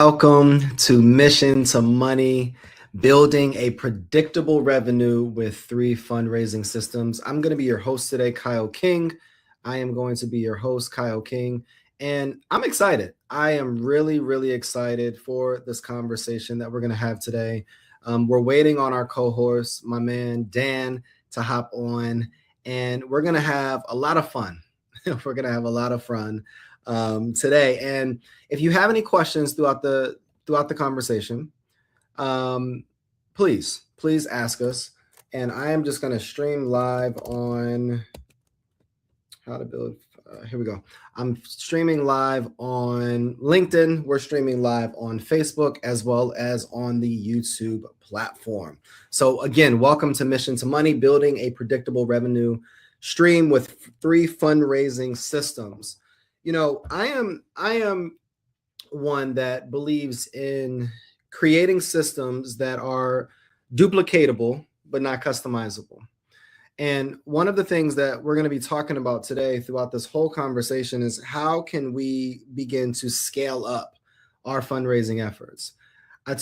Welcome to Mission to Money, building a predictable revenue with 3 fundraising systems. I'm going to be your host today, Kyle King. I am going to be your host, Kyle King, and I'm excited. I am really excited for this conversation that we're going to have today. We're waiting on our co-host, my man Dan, to hop on, and we're going to have a lot of fun. We're going to have a lot of fun today. And if you have any questions throughout the conversation, please ask us. And I am just going to stream live on how to build. Here we go. I'm streaming live on LinkedIn. We're streaming live on Facebook as well as on the YouTube platform. So again, welcome to Mission to Money, building a predictable revenue stream with 3 fundraising systems. You know, I am one that believes in creating systems that are duplicatable but not customizable. And one of the things that we're going to be talking about today throughout this whole conversation is how can we begin to scale up our fundraising efforts. I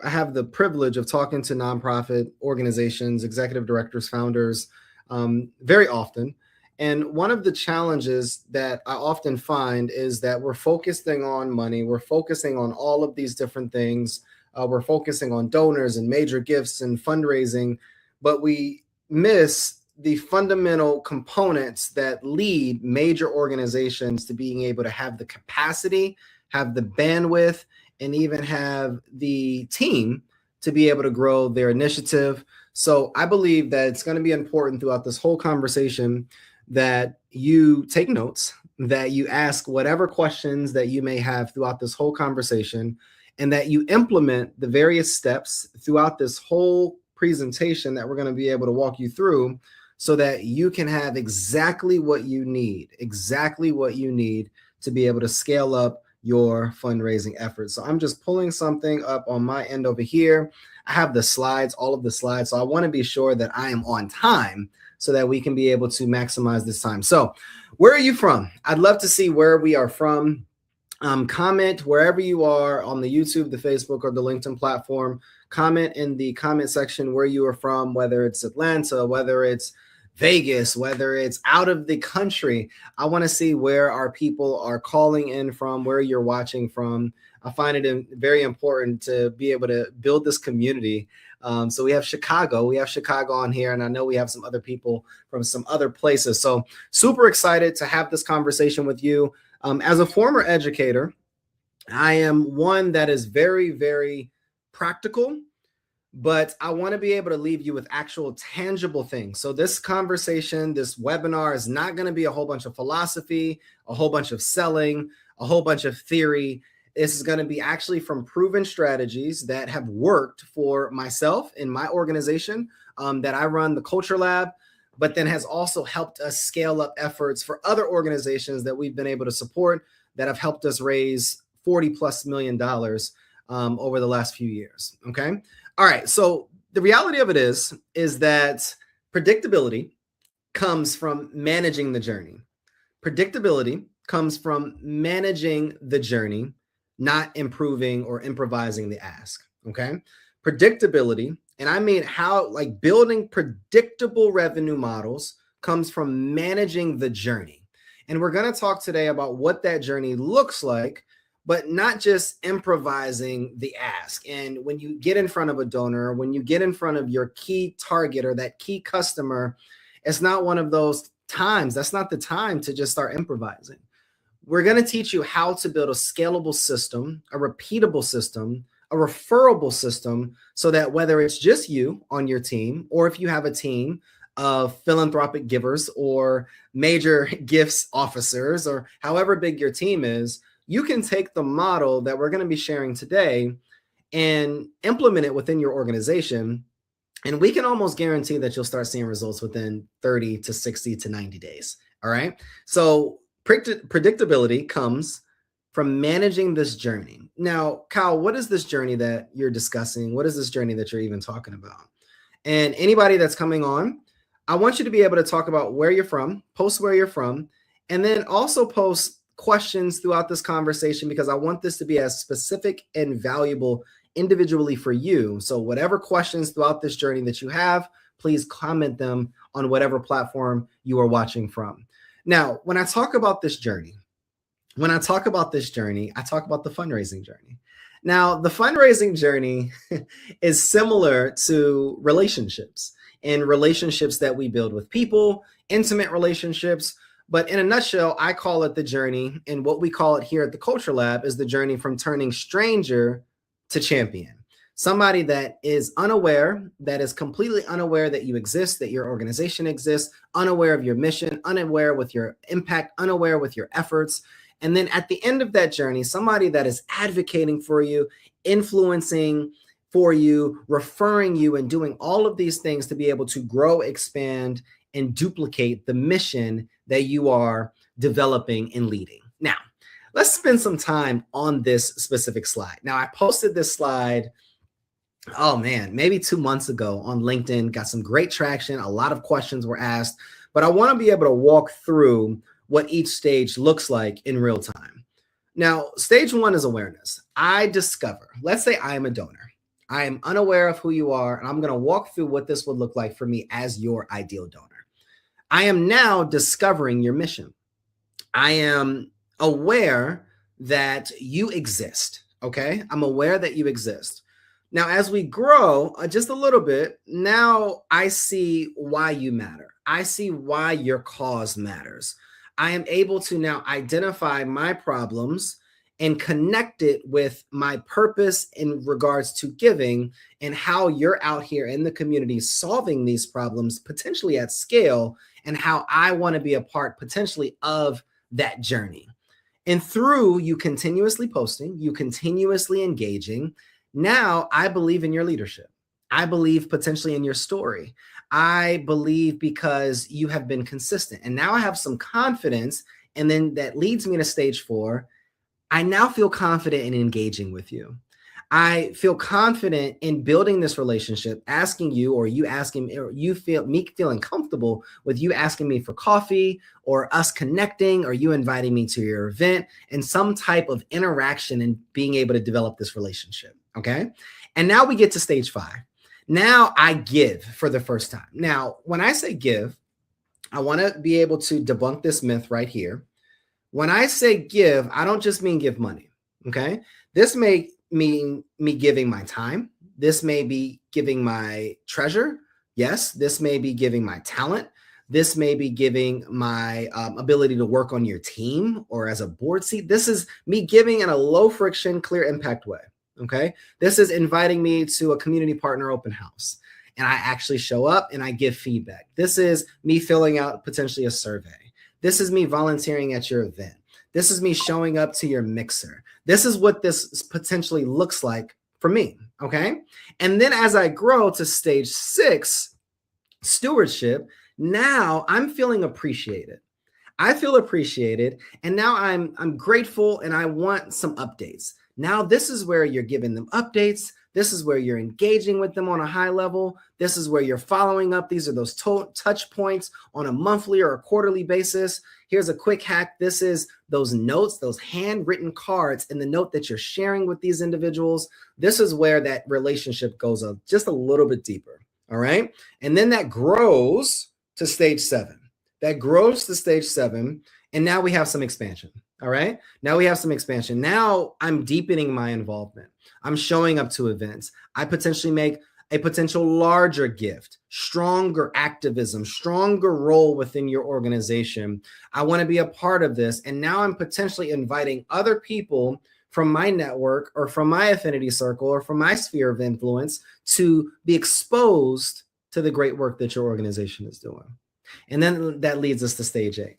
have the privilege of talking to nonprofit organizations, executive directors, founders, very often. And one of the challenges that I often find is that we're focusing on money. We're focusing on all of these different things. We're focusing on donors and major gifts and fundraising, but we miss the fundamental components that lead major organizations to being able to have the capacity, have the bandwidth, and even have the team to be able to grow their initiative. So I believe that it's going to be important throughout this whole conversation that you take notes, that you ask whatever questions that you may have throughout this whole conversation, and that you implement the various steps throughout this whole presentation that we're going to be able to walk you through so that you can have exactly what you need to be able to scale up your fundraising efforts. So I'm just pulling something up on my end over here. I have the slides, all of the slides. So I want to be sure that I am on time so that we can be able to maximize this time. So where are you from? I'd love to see where we are from. Comment wherever you are on the YouTube, the Facebook, or the LinkedIn platform. Comment in the comment section where you are from, whether it's Atlanta, whether it's Vegas, whether it's out of the country. I want to see where our people are calling in from, where you're watching from. I find it very important to be able to build this community. So we have Chicago on here, and I know we have some other people from some other places. So super excited to have this conversation with you. As a former educator, I am one that is very practical, but I want to be able to leave you with actual tangible things. So this conversation, this webinar is not going to be a whole bunch of philosophy, a whole bunch of selling, a whole bunch of theory. This is going to be actually from proven strategies that have worked for myself in my organization that I run, the Culture Lab, but then has also helped us scale up efforts for other organizations that we've been able to support that have helped us raise $40+ million over the last few years. Okay. All right. So the reality of it is that predictability comes from managing the journey. Predictability comes from managing the journey, not improving or improvising the ask. Okay. Predictability, and I mean how, like, building predictable revenue models comes from managing the journey. And we're going to talk today about what that journey looks like, but not just improvising the ask. And when you get in front of a donor, when you get in front of your key target or that key customer, it's not one of those times. That's not the time to just start improvising. We're going to teach you how to build a scalable system, a repeatable system, a referable system, so that whether it's just you on your team, or if you have a team of philanthropic givers or major gifts officers, or however big your team is, you can take the model that we're going to be sharing today and implement it within your organization. And we can almost guarantee that you'll start seeing results within 30 to 60 to 90 days. All right. So predictability comes from managing this journey. Now, Kyle, what is this journey that you're discussing? What is this journey that you're even talking about? And anybody that's coming on, I want you to be able to talk about where you're from, post where you're from, and then also post questions throughout this conversation because I want this to be as specific and valuable individually for you. So whatever questions throughout this journey that you have, please comment them on whatever platform you are watching from. Now, when I talk about this journey, I talk about the fundraising journey. Now, the fundraising journey is similar to relationships and relationships that we build with people, intimate relationships. But in a nutshell, I call it the journey. And what we call it here at the Culture Lab is the journey from turning stranger to champion. Somebody that is unaware, that is completely unaware that you exist, that your organization exists, unaware of your mission, unaware with your impact, unaware with your efforts. And then at the end of that journey, somebody that is advocating for you, influencing for you, referring you, and doing all of these things to be able to grow, expand, and duplicate the mission that you are developing and leading. Now, let's spend some time on this specific slide. Now, I posted this slide, oh man, maybe 2 months ago on LinkedIn, got some great traction. A lot of questions were asked, but I want to be able to walk through what each stage looks like in real time. Now, stage one is awareness. I discover, let's say I am a donor. I am unaware of who you are, and I'm going to walk through what this would look like for me as your ideal donor. I am now discovering your mission. I am aware that you exist, okay? I'm aware that you exist. Now, as we grow just a little bit, now I see why you matter. I see why your cause matters. I am able to now identify my problems and connect it with my purpose in regards to giving and how you're out here in the community solving these problems potentially at scale, and how I want to be a part potentially of that journey. And through you continuously posting, you continuously engaging, now I believe in your leadership. I believe potentially in your story. I believe because you have been consistent. And now I have some confidence. And then that leads me to stage 4. I now feel confident in engaging with you. I feel confident in building this relationship, asking you, or you asking me, or you feel me feeling comfortable with you asking me for coffee, or us connecting, or you inviting me to your event, and some type of interaction and being able to develop this relationship. Okay. And now we get to stage 5. Now I give for the first time. Now, when I say give, I want to be able to debunk this myth right here. When I say give, I don't just mean give money. Okay. This may mean me giving my time. This may be giving my treasure. Yes. This may be giving my talent. This may be giving my ability to work on your team or as a board seat. This is me giving in a low friction, clear impact way. Okay. This is inviting me to a community partner open house, and I actually show up and I give feedback. This is me filling out potentially a survey. This is me volunteering at your event. This is me showing up to your mixer. This is what this potentially looks like for me. Okay. And then as I grow to stage 6, stewardship, now I'm feeling appreciated. I feel appreciated. And now I'm grateful, and I want some updates. Now, this is where you're giving them updates. This is where you're engaging with them on a high level. This is where you're following up. These are those touch points on a monthly or a quarterly basis. Here's a quick hack. This is those notes, those handwritten cards in the note that you're sharing with these individuals. This is where that relationship goes up just a little bit deeper. All right. And then that grows to stage 7. That grows to stage 7. And now we have some expansion. All right. Now we have some expansion. Now I'm deepening my involvement. I'm showing up to events. I potentially make a potential larger gift, stronger activism, stronger role within your organization. I want to be a part of this. And now I'm potentially inviting other people from my network or from my affinity circle or from my sphere of influence to be exposed to the great work that your organization is doing. And then that leads us to stage 8.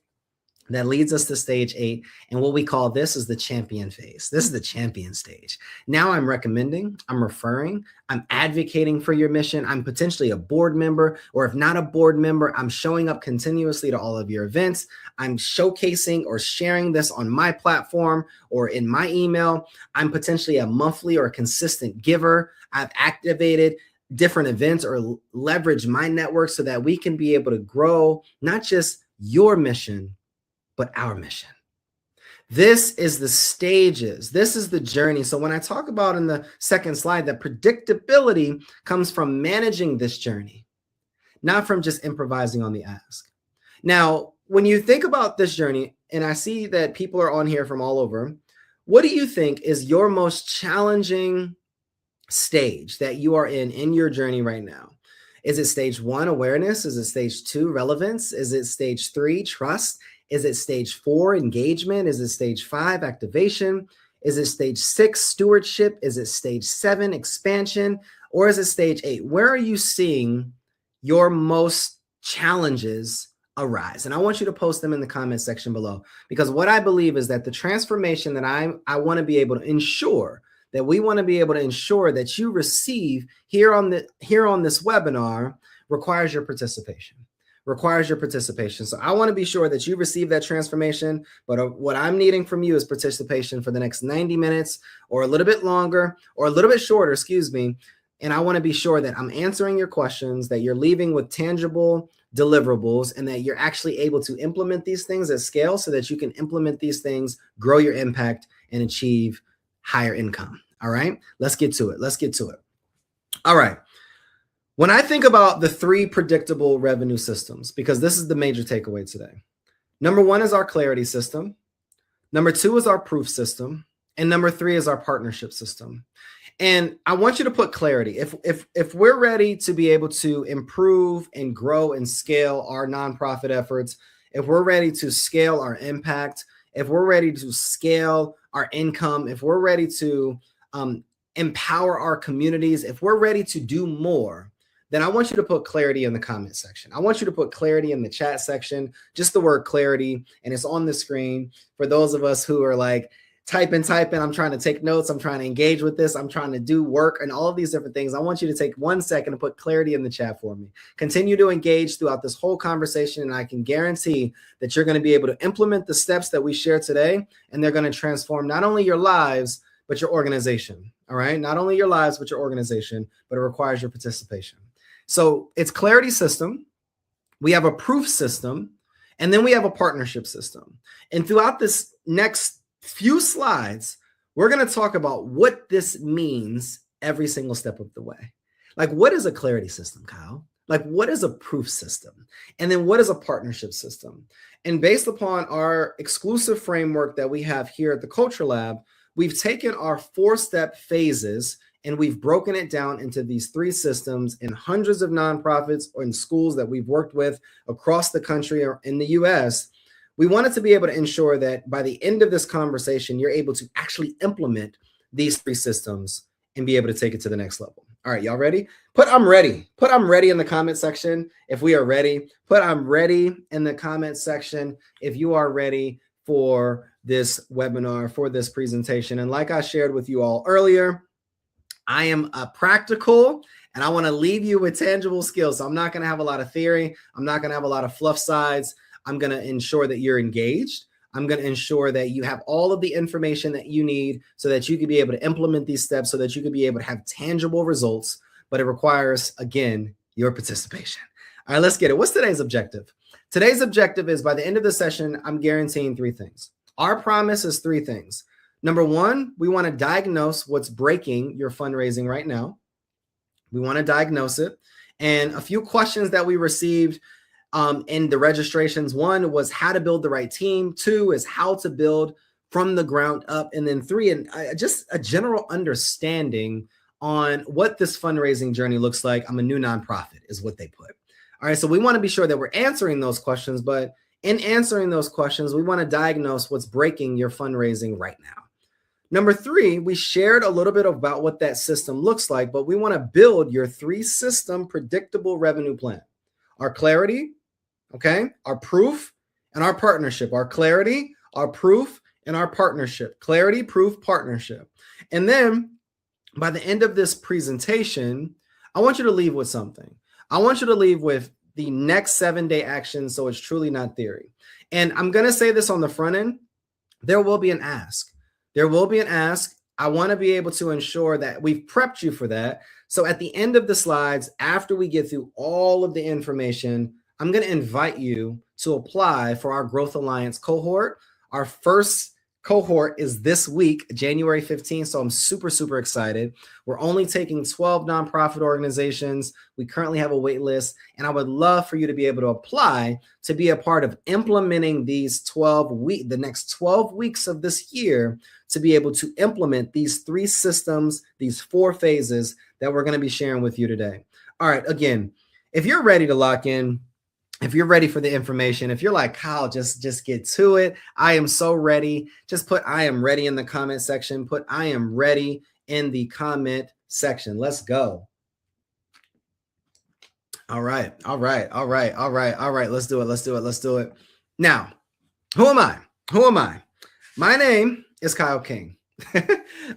That leads us to stage 8. And what we call this is the champion phase. This is the champion stage. Now I'm recommending, I'm referring, I'm advocating for your mission. I'm potentially a board member, or if not a board member, I'm showing up continuously to all of your events. I'm showcasing or sharing this on my platform or in my email. I'm potentially a monthly or a consistent giver. I've activated different events or leverage my network so that we can be able to grow not just your mission, but our mission. This is the stages. This is the journey. So when I talk about in the second slide that predictability comes from managing this journey, not from just improvising on the ask. Now, when you think about this journey, and I see that people are on here from all over, what do you think is your most challenging stage that you are in your journey right now? Is it stage 1, awareness? Is it stage 2, relevance? Is it stage 3, trust? Is it stage 4, engagement? Is it stage 5, activation? Is it stage 6, stewardship? Is it stage 7, expansion? Or is it stage 8? Where are you seeing your most challenges arise? And I want you to post them in the comment section below, because what I believe is that the transformation that I want to be able to ensure, that we want to be able to ensure that you receive here on this webinar requires your participation. So I want to be sure that you receive that transformation, but what I'm needing from you is participation for the next 90 minutes or a little bit longer or a little bit shorter, excuse me. And I want to be sure that I'm answering your questions, that you're leaving with tangible deliverables, and that you're actually able to implement these things at scale so that you can implement these things, grow your impact, and achieve higher income. All right, let's get to it. All right. When I think about the 3 predictable revenue systems, because this is the major takeaway today. Number 1 is our clarity system. Number 2 is our proof system. And number 3 is our partnership system. And I want you to put clarity. If we're ready to be able to improve and grow and scale our nonprofit efforts, if we're ready to scale our impact, if we're ready to scale our income, if we're ready to empower our communities, if we're ready to do more, then I want you to put clarity in the comment section. I want you to put clarity in the chat section, just the word clarity, and it's on the screen for those of us who are like, typing. I'm trying to take notes. I'm trying to engage with this. I'm trying to do work and all of these different things. I want you to take 1 second and put clarity in the chat for me. Continue to engage throughout this whole conversation, and I can guarantee that you're going to be able to implement the steps that we share today, and they're going to transform not only your lives, but your organization. All right? Not only your lives, but your organization, but it requires your participation. So it's clarity system. We have a proof system, and then we have a partnership system. And throughout this next few slides, we're going to talk about what this means every single step of the way. Like, what is a clarity system, Kyle? Like, what is a proof system? And then what is a partnership system? And based upon our exclusive framework that we have here at the Culture Lab, we've taken our 4-step phases and we've broken it down into these 3 systems in hundreds of nonprofits or in schools that we've worked with across the country or in the US. We wanted to be able to ensure that by the end of this conversation, you're able to actually implement these 3 systems and be able to take it to the next level. All right, y'all ready? Put I'm ready. Put I'm ready in the comment section if we are ready. Put I'm ready in the comment section if you are ready for this webinar, for this presentation. And like I shared with you all earlier, I am a practical, and I want to leave you with tangible skills. So I'm not going to have a lot of theory. I'm not going to have a lot of fluff sides. I'm going to ensure that you're engaged. I'm going to ensure that you have all of the information that you need so that you can be able to implement these steps, so that you can be able to have tangible results. But it requires, again, your participation. All right, let's get it. What's today's objective? Today's objective is by the end of the session, I'm guaranteeing 3 things. Our promise is 3 things. Number 1, we want to diagnose what's breaking your fundraising right now. We want to diagnose it. And a few questions that we received in the registrations. 1 was how to build the right team. 2 is how to build from the ground up. And then 3, and just a general understanding on what this fundraising journey looks like. I'm a new nonprofit is what they put. All right. So we want to be sure that we're answering those questions, but in answering those questions, we want to diagnose what's breaking your fundraising right now. Number 3, we shared a little bit about what that system looks like, but we want to build your 3-system predictable revenue plan. Our clarity, okay, our proof, and our partnership. Our clarity, our proof, and our partnership. Clarity, proof, partnership. And then by the end of this presentation, I want you to leave with something. I want you to leave with the next 7-day action, so it's truly not theory. And I'm going to say this on the front end. There will be an ask. There will be an ask. I want to be able to ensure that we've prepped you for that. So at the end of the slides, after we get through all of the information, I'm going to invite you to apply for our Growth Alliance cohort, our first cohort is this week, January 15th. So I'm super, super excited. We're only taking 12 nonprofit organizations. We currently have a wait list, and I would love for you to be able to apply to be a part of implementing these the next 12 weeks of this year, to be able to implement these 3 systems, these 4 phases that we're going to be sharing with you today. All right. Again, if you're ready to lock in, if you're ready for the information, if you're like, Kyle, just get to it. I am so ready. Just put I am ready in the comment section. Put I am ready in the comment section. Let's go. All right. Let's do it. Now, who am I? My name is Kyle King.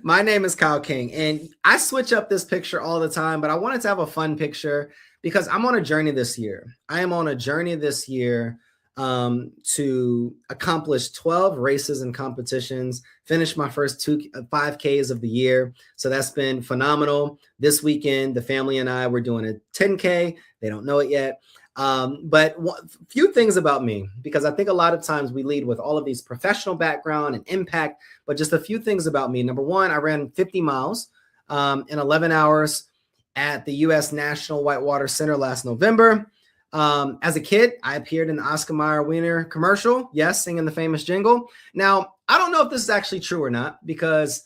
My name is Kyle King, and I switch up this picture all the time, but I wanted to have a fun picture because I'm on a journey this year. I am on a journey this year to accomplish 12 races and competitions, finish my first 5Ks of the year. So that's been phenomenal. This weekend, the family and I were doing a 10K. They don't know it yet. But a few things about me, because I think a lot of times we lead with all of these professional background and impact, but just a few things about me. Number one, I ran 50 miles in 11 hours at the U.S. National Whitewater Center last November. As a kid, I appeared in the Oscar Mayer Wiener commercial. Yes, singing the famous jingle. Now, I don't know if this is actually true or not, because,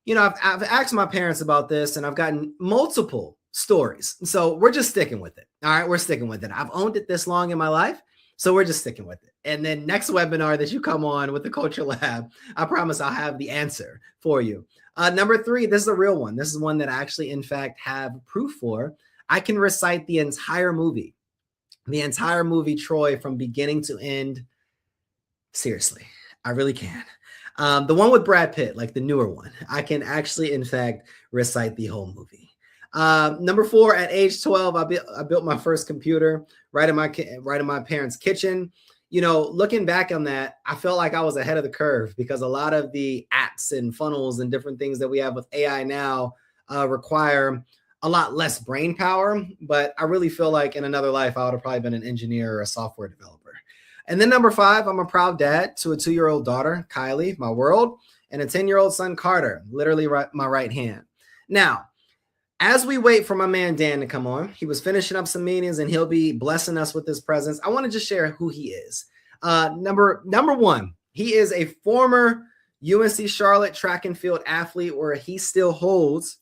I've asked my parents about this, and I've gotten multiple stories. So we're just sticking with it. All right, we're sticking with it. I've owned it this long in my life, so we're just sticking with it. And then next webinar that you come on with the Culture Lab, I promise I'll have the answer for you. Number 3, this is a real one. This is one that I actually, in fact, have proof for. I can recite the entire movie Troy, from beginning to end. Seriously, I really can. The one with Brad Pitt, like the newer one, I can actually, in fact, recite the whole movie. Number 4, at age 12, I built my first computer right in my parents' kitchen. Looking back on that, I felt like I was ahead of the curve, because a lot of the apps and funnels and different things that we have with AI now require a lot less brain power. But I really feel like in another life, I would have probably been an engineer or a software developer. And then number 5, I'm a proud dad to a 2-year-old daughter, Kylie, my world, and a 10-year-old son, Carter, literally my right hand. Now, as we wait for my man Dan to come on, he was finishing up some meetings and he'll be blessing us with his presence. I want to just share who he is. Number 1, he is a former UNC Charlotte track and field athlete, where he still holds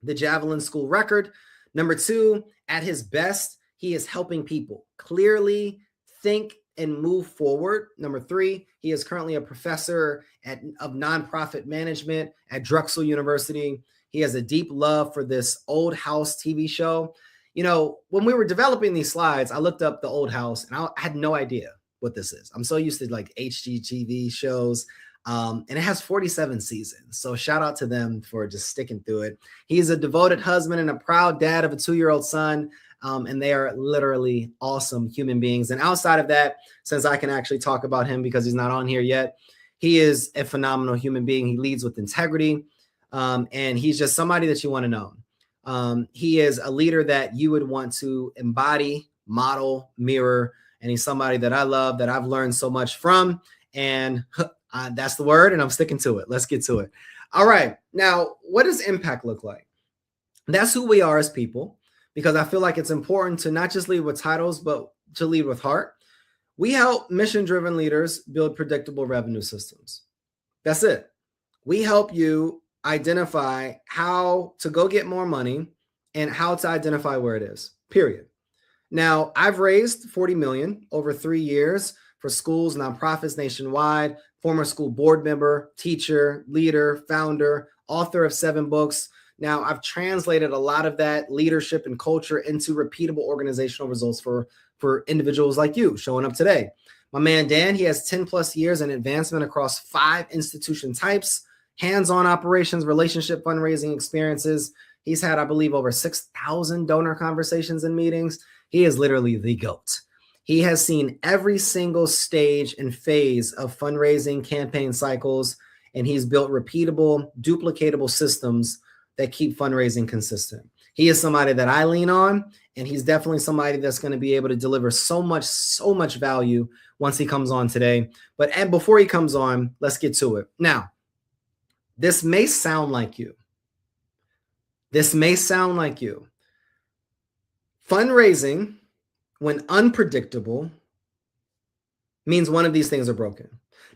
the javelin school record. Number 2, at his best, he is helping people clearly think and move forward. Number 3, he is currently a professor of nonprofit management at Drexel University. He has a deep love for this Old House TV show. When we were developing these slides, I looked up the Old House, and I had no idea what this is. I'm so used to like HGTV shows, and it has 47 seasons. So shout out to them for just sticking through it. He's a devoted husband and a proud dad of a 2-year-old son. And they are literally awesome human beings. And outside of that, since I can actually talk about him because he's not on here yet, he is a phenomenal human being. He leads with integrity. And he's just somebody that you want to know. He is a leader that you would want to embody, model, mirror. And he's somebody that I love, that I've learned so much from. And that's the word, and I'm sticking to it. Let's get to it. All right. Now, what does impact look like? That's who we are as people, because I feel like it's important to not just lead with titles, but to lead with heart. We help mission-driven leaders build predictable revenue systems. That's it. We help you identify how to go get more money and how to identify where it is, period. Now, I've raised $40 million over 3 years for schools, nonprofits nationwide, former school board member, teacher, leader, founder, author of 7 books. Now, I've translated a lot of that leadership and culture into repeatable organizational results for individuals like you showing up today. My man, Dan, he has 10 plus years in advancement across 5 institution types, hands-on operations, relationship fundraising experiences. He's had, I believe, over 6,000 donor conversations and meetings. He is literally the GOAT. He has seen every single stage and phase of fundraising campaign cycles, and he's built repeatable, duplicatable systems that keep fundraising consistent. He is somebody that I lean on, and he's definitely somebody that's going to be able to deliver so much value once he comes on today. But and before he comes on, let's get to it. Now, this may sound like you. This may sound like you. Fundraising, when unpredictable, means one of these things are broken.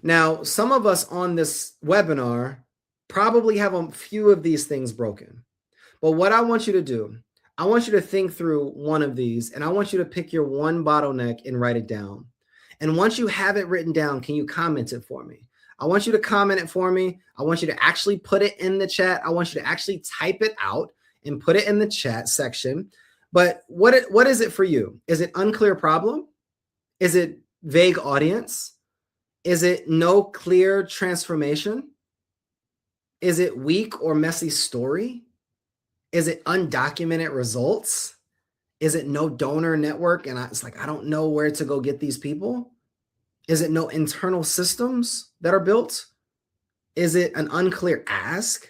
Now, some of us on this webinar probably have a few of these things broken. But what I want you to do, I want you to think through one of these, and I want you to pick your one bottleneck and write it down. And once you have it written down, can you comment it for me? I want you to comment it for me. I want you to actually put it in the chat. I want you to actually type it out and put it in the chat section. But what is it for you? Is it unclear problem? Is it vague audience? Is it no clear transformation? Is it weak or messy story? Is it undocumented results? Is it no donor network? And it's like, I don't know where to go get these people. Is it no internal systems that are built? Is it an unclear ask?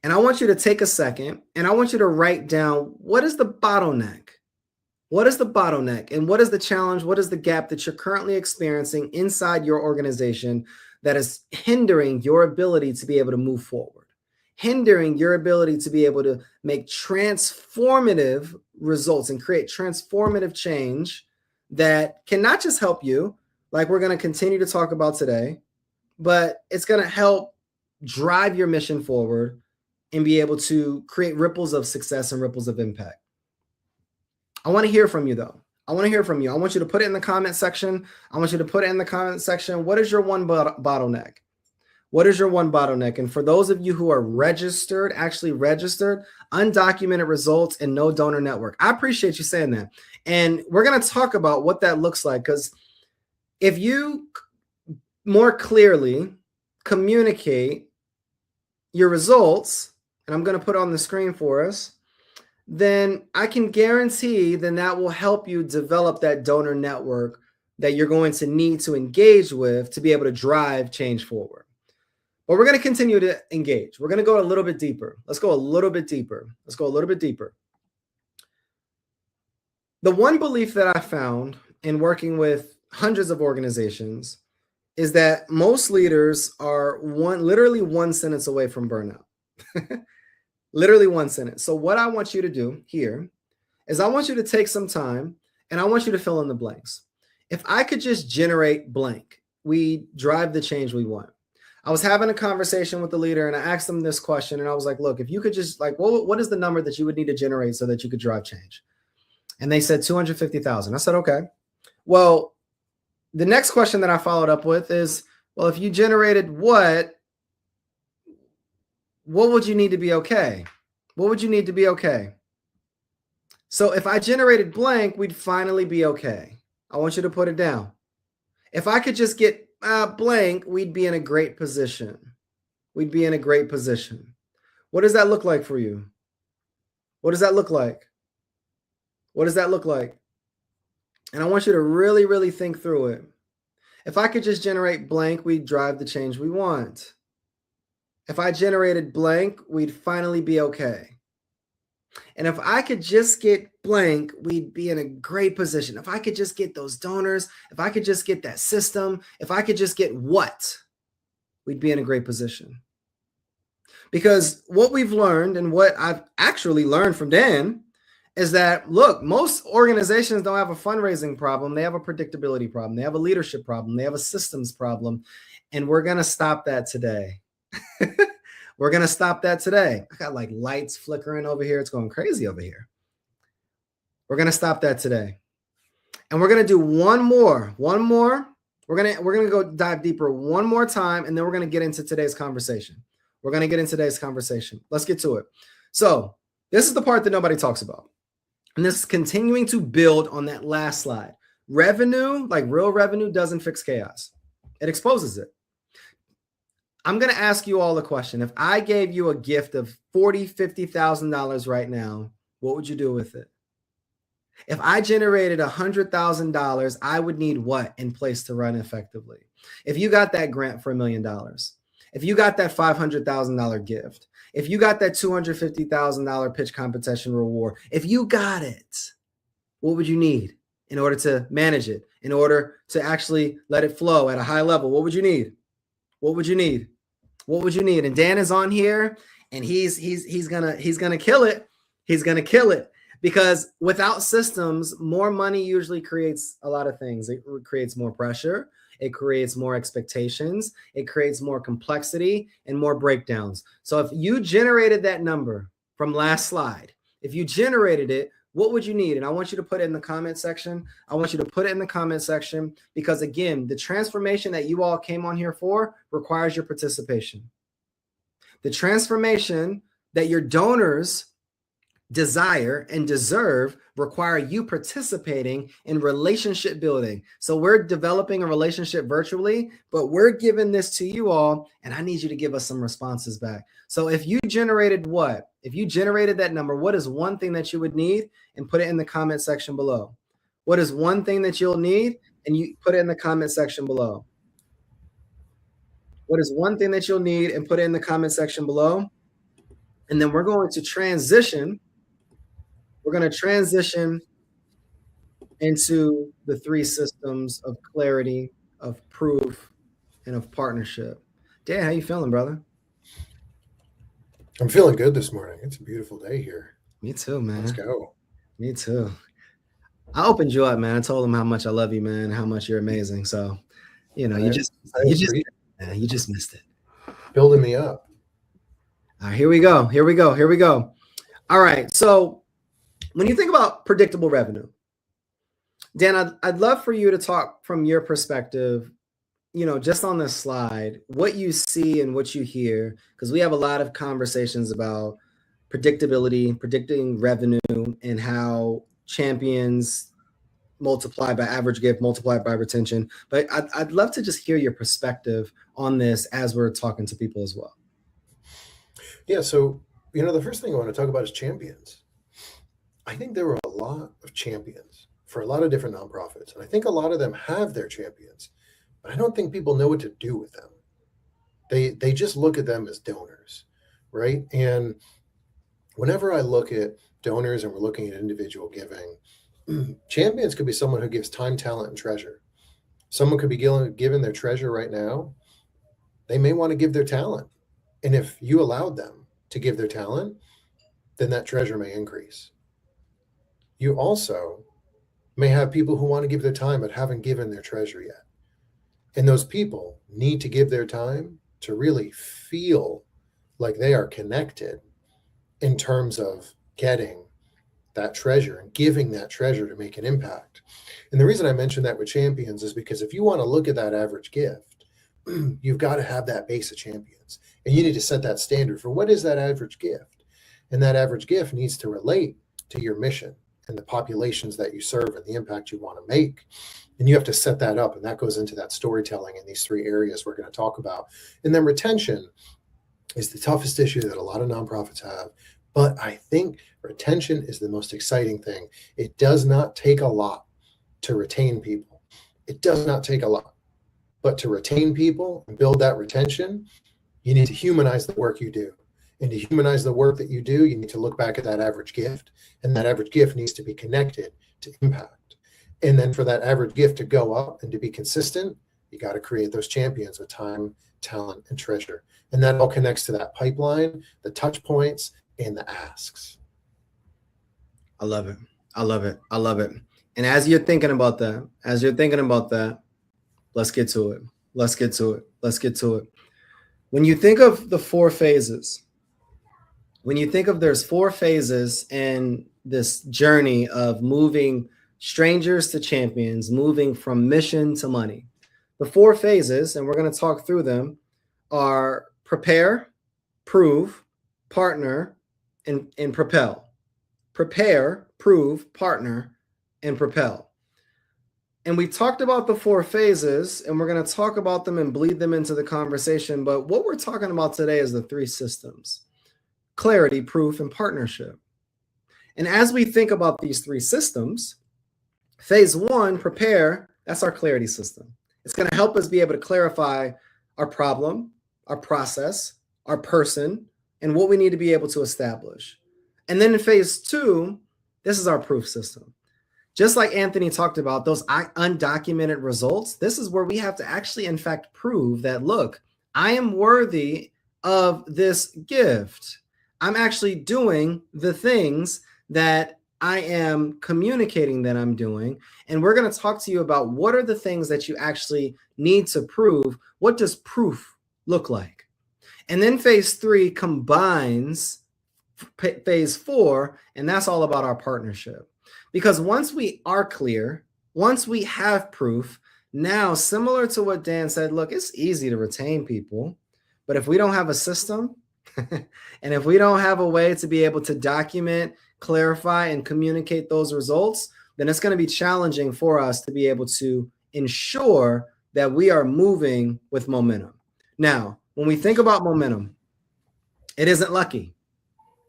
And I want you to take a second and I want you to write down, what is the bottleneck? What is the bottleneck? And what is the challenge? What is the gap that you're currently experiencing inside your organization that is hindering your ability to be able to move forward, hindering your ability to be able to make transformative results and create transformative change that can not just help you, like we're going to continue to talk about today, but it's going to help drive your mission forward and be able to create ripples of success and ripples of impact. I want to hear from you, though. I want to hear from you. I want you to put it in the comment section. I want you to put it in the comment section. What is your one bottleneck? What is your one bottleneck? And for those of you who are registered, actually registered, undocumented results and no donor network, I appreciate you saying that. And we're going to talk about what that looks like, because if you more clearly communicate your results, and I'm going to put it on the screen for us, then I can guarantee then that will help you develop that donor network that you're going to need to engage with to be able to drive change forward. But we're going to continue to engage. We're going to go a little bit deeper. Let's go a little bit deeper. Let's go a little bit deeper. The one belief that I found in working with hundreds of organizations is that most leaders are literally one sentence away from burnout. Literally one sentence. So what I want you to do here is I want you to take some time and I want you to fill in the blanks. If I could just generate blank, we drive the change we want. I was having a conversation with the leader and I asked them this question and I was like, look, if you could just like, what is the number that you would need to generate so that you could drive change? And they said 250,000. I said, okay. Well, the next question that I followed up with is, well, if you generated what would you need to be okay? What would you need to be okay? So if I generated blank, we'd finally be okay. I want you to put it down. If I could just get blank, we'd be in a great position. We'd be in a great position. What does that look like for you? What does that look like? What does that look like? And I want you to really, really think through it. If I could just generate blank, we'd drive the change we want. If I generated blank, we'd finally be okay. And if I could just get blank, we'd be in a great position. If I could just get those donors, if I could just get that system, if I could just get what, we'd be in a great position. Because what we've learned and what I've actually learned from Dan is that, look, most organizations don't have a fundraising problem. They have a predictability problem. They have a leadership problem. They have a systems problem. And we're going to stop that today. We're going to stop that today. I got like lights flickering over here. It's going crazy over here. We're going to stop that today. And we're going to do one more. We're going to go dive deeper one more time. And then we're going to get into today's conversation. Let's get to it. So this is the part that nobody talks about. And this is continuing to build on that last slide. Revenue, like real revenue, doesn't fix chaos. It exposes it. I'm going to ask you all a question. If I gave you a gift of $40,000, $50,000 right now, what would you do with it? If I generated $100,000, I would need what in place to run effectively? If you got that grant for $1 million, if you got that $500,000 gift, If you got that $250,000 pitch competition reward, if you got it, what would you need in order to manage it, in order to actually let it flow at a high level? What would you need? What would you need? What would you need? And Dan is on here, and he's gonna kill it. He's gonna kill it, because without systems, more money usually creates a lot of things. It creates more pressure. It creates more expectations. It creates more complexity and more breakdowns. So if you generated that number from last slide, if you generated it, what would you need? And I want you to put it in the comment section. I want you to put it in the comment section, because again, the transformation that you all came on here for requires your participation. The transformation that your donors desire and deserve require you participating in relationship building. So we're developing a relationship virtually, but we're giving this to you all, and I need you to give us some responses back. So if you generated what? If you generated that number, what is one thing that you would need? And put it in the comment section below. What is one thing that you'll need? And you put it in the comment section below. What is one thing that you'll need? And put it in the comment section below. And then we're going to transition. We're going to transition into the three systems of clarity, of proof, and of partnership. Dan, how you feeling, brother? I'm feeling good this morning. It's a beautiful day here. Me too, man. Let's go. Me too. I opened you up, man. I told them how much I love you, man, how much you're amazing. So, you just missed it. Building me up. All right, here we go. All right. So when you think about predictable revenue, Dan, I'd love for you to talk from your perspective, just on this slide, what you see and what you hear, because we have a lot of conversations about predictability, predicting revenue, and how champions multiply by average gift, multiply by retention. But I'd love to just hear your perspective on this as we're talking to people as well. Yeah. So, the first thing I want to talk about is champions. I think there were a lot of champions for a lot of different nonprofits. And I think a lot of them have their champions, but I don't think people know what to do with them. They just look at them as donors, right? And whenever I look at donors and we're looking at individual giving, champions could be someone who gives time, talent, and treasure. Someone could be given their treasure right now. They may want to give their talent. And if you allowed them to give their talent, then that treasure may increase. You also may have people who want to give their time but haven't given their treasure yet. And those people need to give their time to really feel like they are connected in terms of getting that treasure and giving that treasure to make an impact. And the reason I mentioned that with champions is because if you want to look at that average gift, you've got to have that base of champions. And you need to set that standard for what is that average gift. And that average gift needs to relate to your mission and the populations that you serve and the impact you want to make. And you have to set that up. And that goes into that storytelling in these three areas we're going to talk about. And then retention is the toughest issue that a lot of nonprofits have. But I think retention is the most exciting thing. It does not take a lot to retain people. It does not take a lot. But to retain people and build that retention, you need to humanize the work you do. And to humanize the work that you do, you need to look back at that average gift. And that average gift needs to be connected to impact. And then for that average gift to go up and to be consistent, you got to create those champions with time, talent, and treasure. And that all connects to that pipeline, the touch points, and the asks. I love it. And as you're thinking about that, let's get to it. When you think of the four phases, there's four phases in this journey of moving strangers to champions, moving from mission to money. The four phases, and we're going to talk through them, are prepare, prove, partner, and propel. Prepare, prove, partner, and propel. And we talked about the four phases, and we're going to talk about them and bleed them into the conversation. But what we're talking about today is the three systems: clarity, proof, and partnership. And as we think about these three systems, phase one, prepare, that's our clarity system. It's going to help us be able to clarify our problem, our process, our person, and what we need to be able to establish. And then in phase 2, this is our proof system. Just like Anthony talked about, those undocumented results, this is where we have to actually, in fact, prove that, look, I am worthy of this gift. I'm actually doing the things that I am communicating that I'm doing. And we're going to talk to you about what are the things that you actually need to prove. What does proof look like? And then phase 3 combines phase 4, and that's all about our partnership. Because once we are clear, once we have proof, now similar to what Dan said, look, it's easy to retain people, but if we don't have a system and if we don't have a way to be able to document, clarify, and communicate those results, then it's going to be challenging for us to be able to ensure that we are moving with momentum. Now, when we think about momentum, it isn't lucky.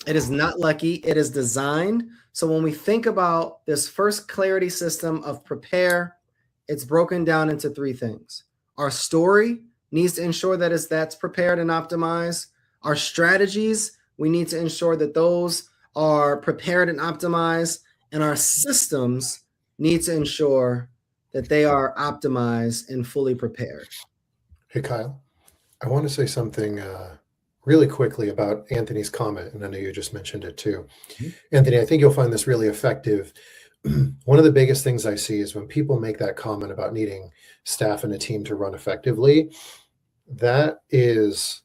It is not lucky. It is designed. So when we think about this first clarity system of prepare, it's broken down into 3 things. Our story needs to ensure that that's prepared and optimized. Our strategies, we need to ensure that those are prepared and optimized. And our systems need to ensure that they are optimized and fully prepared. Hey, Kyle, I want to say something really quickly about Anthony's comment, and I know you just mentioned it too. Anthony, I think you'll find this really effective. One of the biggest things I see is when people make that comment about needing staff and a team to run effectively. That is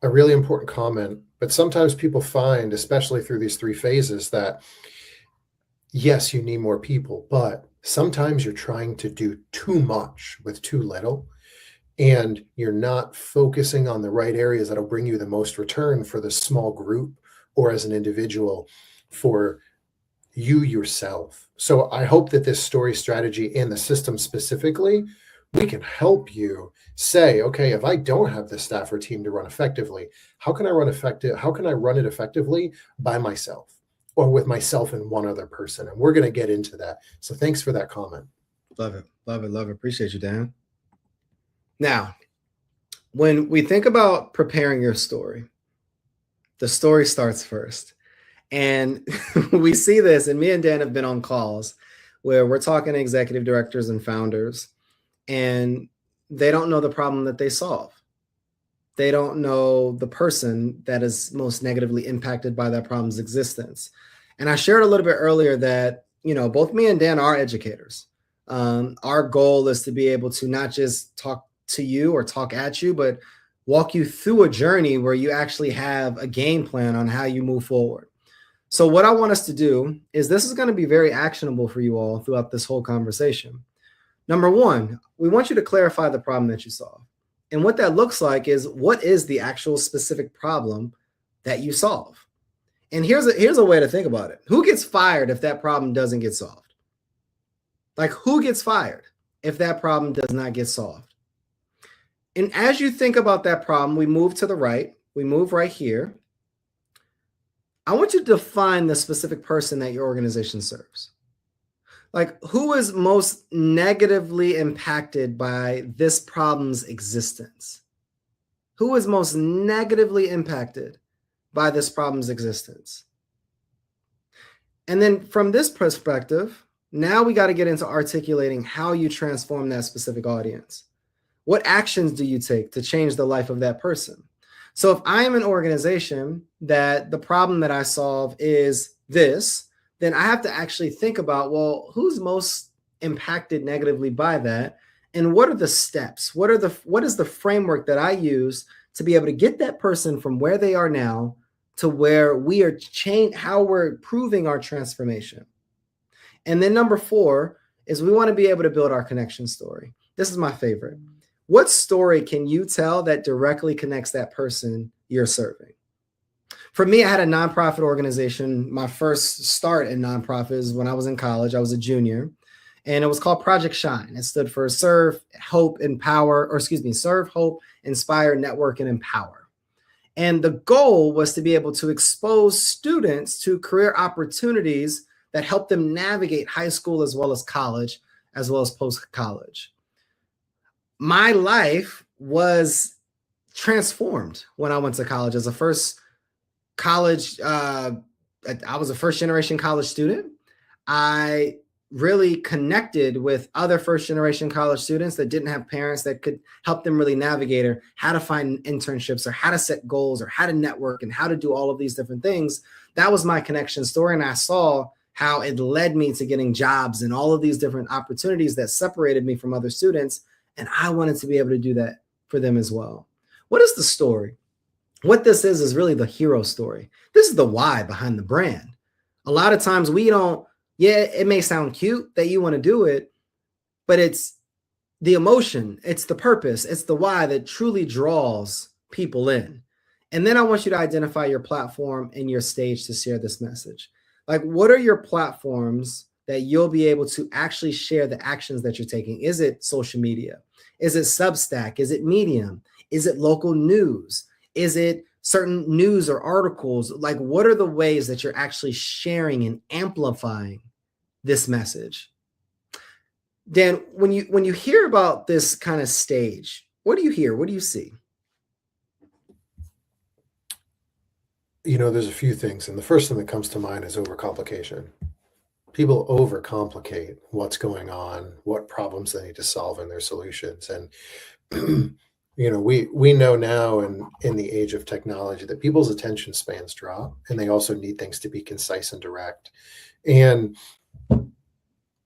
a really important comment, but sometimes people find, especially through these 3 phases, that yes, you need more people, but sometimes you're trying to do too much with too little. And you're not focusing on the right areas that'll bring you the most return for the small group or as an individual for you yourself. So I hope that this story strategy and the system specifically, we can help you say, okay, if I don't have the staff or team to run effectively, how can I run it effectively by myself or with myself and one other person? And we're going to get into that. So thanks for that comment. Love it. Love it. Love it. Appreciate you, Dan. Now, when we think about preparing your story, the story starts first. And we see this, and me and Dan have been on calls where we're talking to executive directors and founders, and they don't know the problem that they solve. They don't know the person that is most negatively impacted by that problem's existence. And I shared a little bit earlier that, both me and Dan are educators. Our goal is to be able to not just talk to you or talk at you, but walk you through a journey where you actually have a game plan on how you move forward. So what I want us to do is this is going to be very actionable for you all throughout this whole conversation. Number 1, we want you to clarify the problem that you solve. And what that looks like is, what is the actual specific problem that you solve? And here's a way to think about it. Who gets fired if that problem doesn't get solved? Like, who gets fired if that problem does not get solved? And as you think about that problem, we move to the right. We move right here. I want you to define the specific person that your organization serves. Like, who is most negatively impacted by this problem's existence? Who is most negatively impacted by this problem's existence? And then from this perspective, now we got to get into articulating how you transform that specific audience. What actions do you take to change the life of that person? So if I am an organization that the problem that I solve is this, then I have to actually think about, well, who's most impacted negatively by that? And what are the steps? What is the framework that I use to be able to get that person from where they are now to where we are how we're improving our transformation? And then number 4 is we want to be able to build our connection story. This is my favorite. What story can you tell that directly connects that person you're serving? For me, I had a nonprofit organization. My first start in nonprofits when I was in college. I was a junior, and it was called Project Shine. It stood for Serve, Hope, Serve, Hope, Inspire, Network, and Empower. And the goal was to be able to expose students to career opportunities that help them navigate high school as well as college, as well as post-college. My life was transformed when I went to college as a first college, I was a first generation college student. I really connected with other first generation college students that didn't have parents that could help them really navigate or how to find internships or how to set goals or how to network and how to do all of these different things. That was my connection story. And I saw how it led me to getting jobs and all of these different opportunities that separated me from other students. And I wanted to be able to do that for them as well. What is the story? What this is really the hero story. This is the why behind the brand. A lot of times we don't, yeah, it may sound cute that you want to do it, but it's the emotion, it's the purpose, it's the why that truly draws people in. And then I want you to identify your platform and your stage to share this message. Like, what are your platforms that you'll be able to actually share the actions that you're taking? Is it social media? Is it Substack? Is it Medium? Is it local news? Is it certain news or articles? Like, what are the ways that you're actually sharing and amplifying this message? Dan, when you hear about this kind of stage, what do you hear? What do you see? There's a few things. And the first thing that comes to mind is overcomplication. People overcomplicate what's going on, what problems they need to solve and their solutions. And, we know now in the age of technology that people's attention spans drop, and they also need things to be concise and direct. And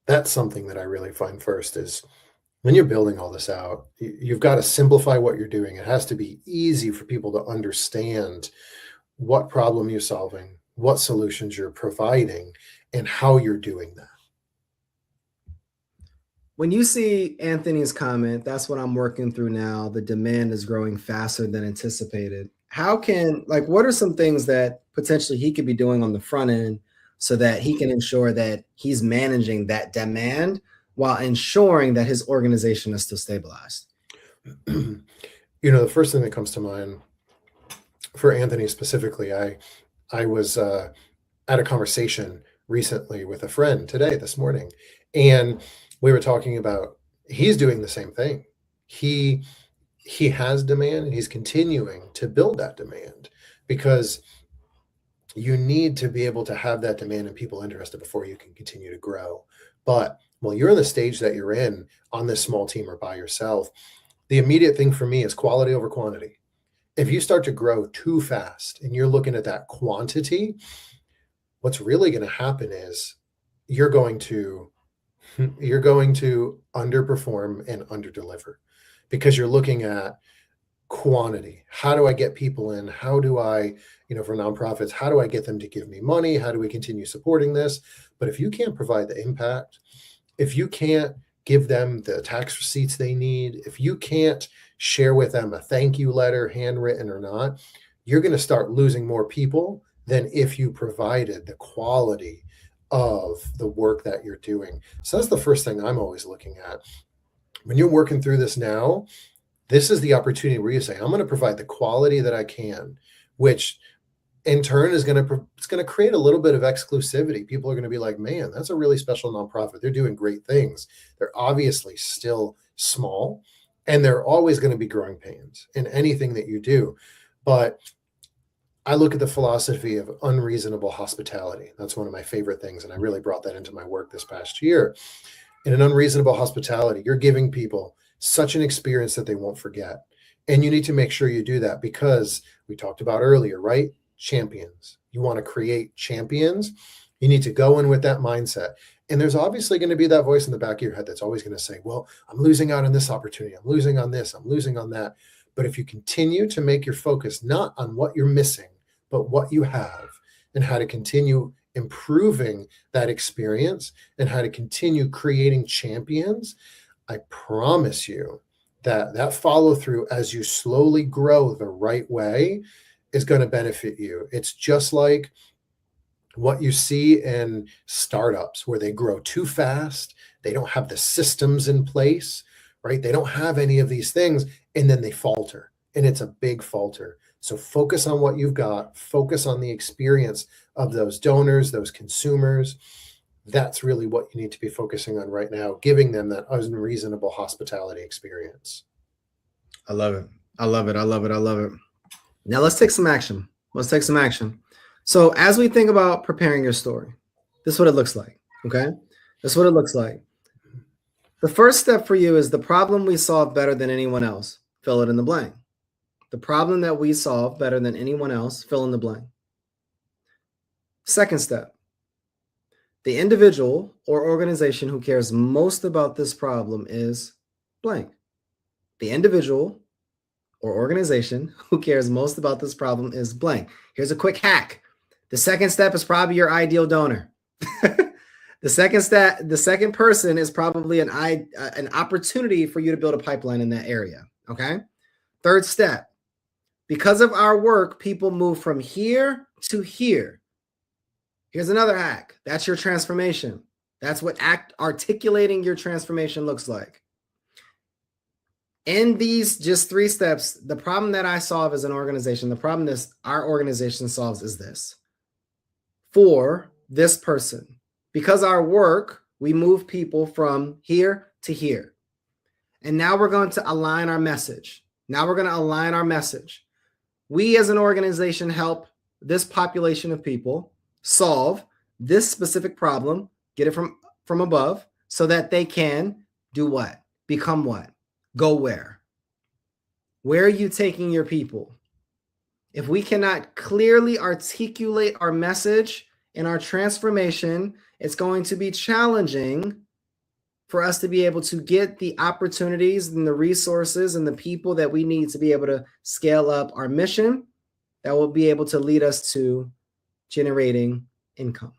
that's something that I really find first is when you're building all this out, you've got to simplify what you're doing. It has to be easy for people to understand what problem you're solving, what solutions you're providing, and how you're doing that. When you see Anthony's comment, that's what I'm working through now. The demand is growing faster than anticipated. What are some things that potentially he could be doing on the front end so that he can ensure that he's managing that demand while ensuring that his organization is still stabilized? The first thing that comes to mind for Anthony specifically, I was at a conversation recently with a friend this morning, and we were talking about he's doing the same thing. He has demand, and he's continuing to build that demand because you need to be able to have that demand and people interested before you can continue to grow. But while you're in the stage that you're in on this small team or by yourself, the immediate thing for me is quality over quantity. If you start to grow too fast and you're looking at that quantity, what's really going to happen is you're going to underperform and underdeliver because you're looking at quantity. How do I get people in? How do I, for nonprofits, how do I get them to give me money? How do we continue supporting this? But if you can't provide the impact, if you can't give them the tax receipts they need, if you can't share with them a thank you letter, handwritten or not, you're going to start losing more people than if you provided the quality of the work that you're doing. So that's the first thing I'm always looking at. When you're working through this now, this is the opportunity where you say, I'm going to provide the quality that I can, which in turn is going to create a little bit of exclusivity. People are going to be like, man, that's a really special nonprofit. They're doing great things. They're obviously still small, and they're always going to be growing pains in anything that you do. But I look at the philosophy of unreasonable hospitality. That's one of my favorite things. And I really brought that into my work this past year. In an unreasonable hospitality, you're giving people such an experience that they won't forget. And you need to make sure you do that because we talked about earlier, right? Champions. You want to create champions. You need to go in with that mindset. And there's obviously going to be that voice in the back of your head that's always going to say, well, I'm losing out on this opportunity. I'm losing on this. I'm losing on that. But if you continue to make your focus not on what you're missing, but what you have and how to continue improving that experience and how to continue creating champions, I promise you that follow through as you slowly grow the right way is going to benefit you. It's just like what you see in startups where they grow too fast. They don't have the systems in place, right? They don't have any of these things, and then they falter, and it's a big falter. So focus on what you've got, focus on the experience of those donors, those consumers. That's really what you need to be focusing on right now, giving them that unreasonable hospitality experience. I love it. I love it. I love it. I love it. Now let's take some action. So as we think about preparing your story, this is what it looks like. Okay. This is what it looks like. The first step for you is the problem we solve better than anyone else. Fill it in the blank. The problem that we solve better than anyone else, fill in the blank. Second step, the individual or organization who cares most about this problem is blank. The individual or organization who cares most about this problem is blank. Here's a quick hack. The second step is probably your ideal donor. The second person is probably an opportunity for you to build a pipeline in that area. Okay. Third step, because of our work, people move from here to here. Here's another hack. That's your transformation. That's what articulating your transformation looks like. In these just 3 steps, the problem that I solve as an organization, the problem that our organization solves is this. For this person, because our work, we move people from here to here. And now we're going to align our message. We as an organization help this population of people solve this specific problem, get it from above, so that they can do what? Become what? Go where? Where are you taking your people? If we cannot clearly articulate our message and our transformation, it's going to be challenging for us to be able to get the opportunities and the resources and the people that we need to be able to scale up our mission that will be able to lead us to generating income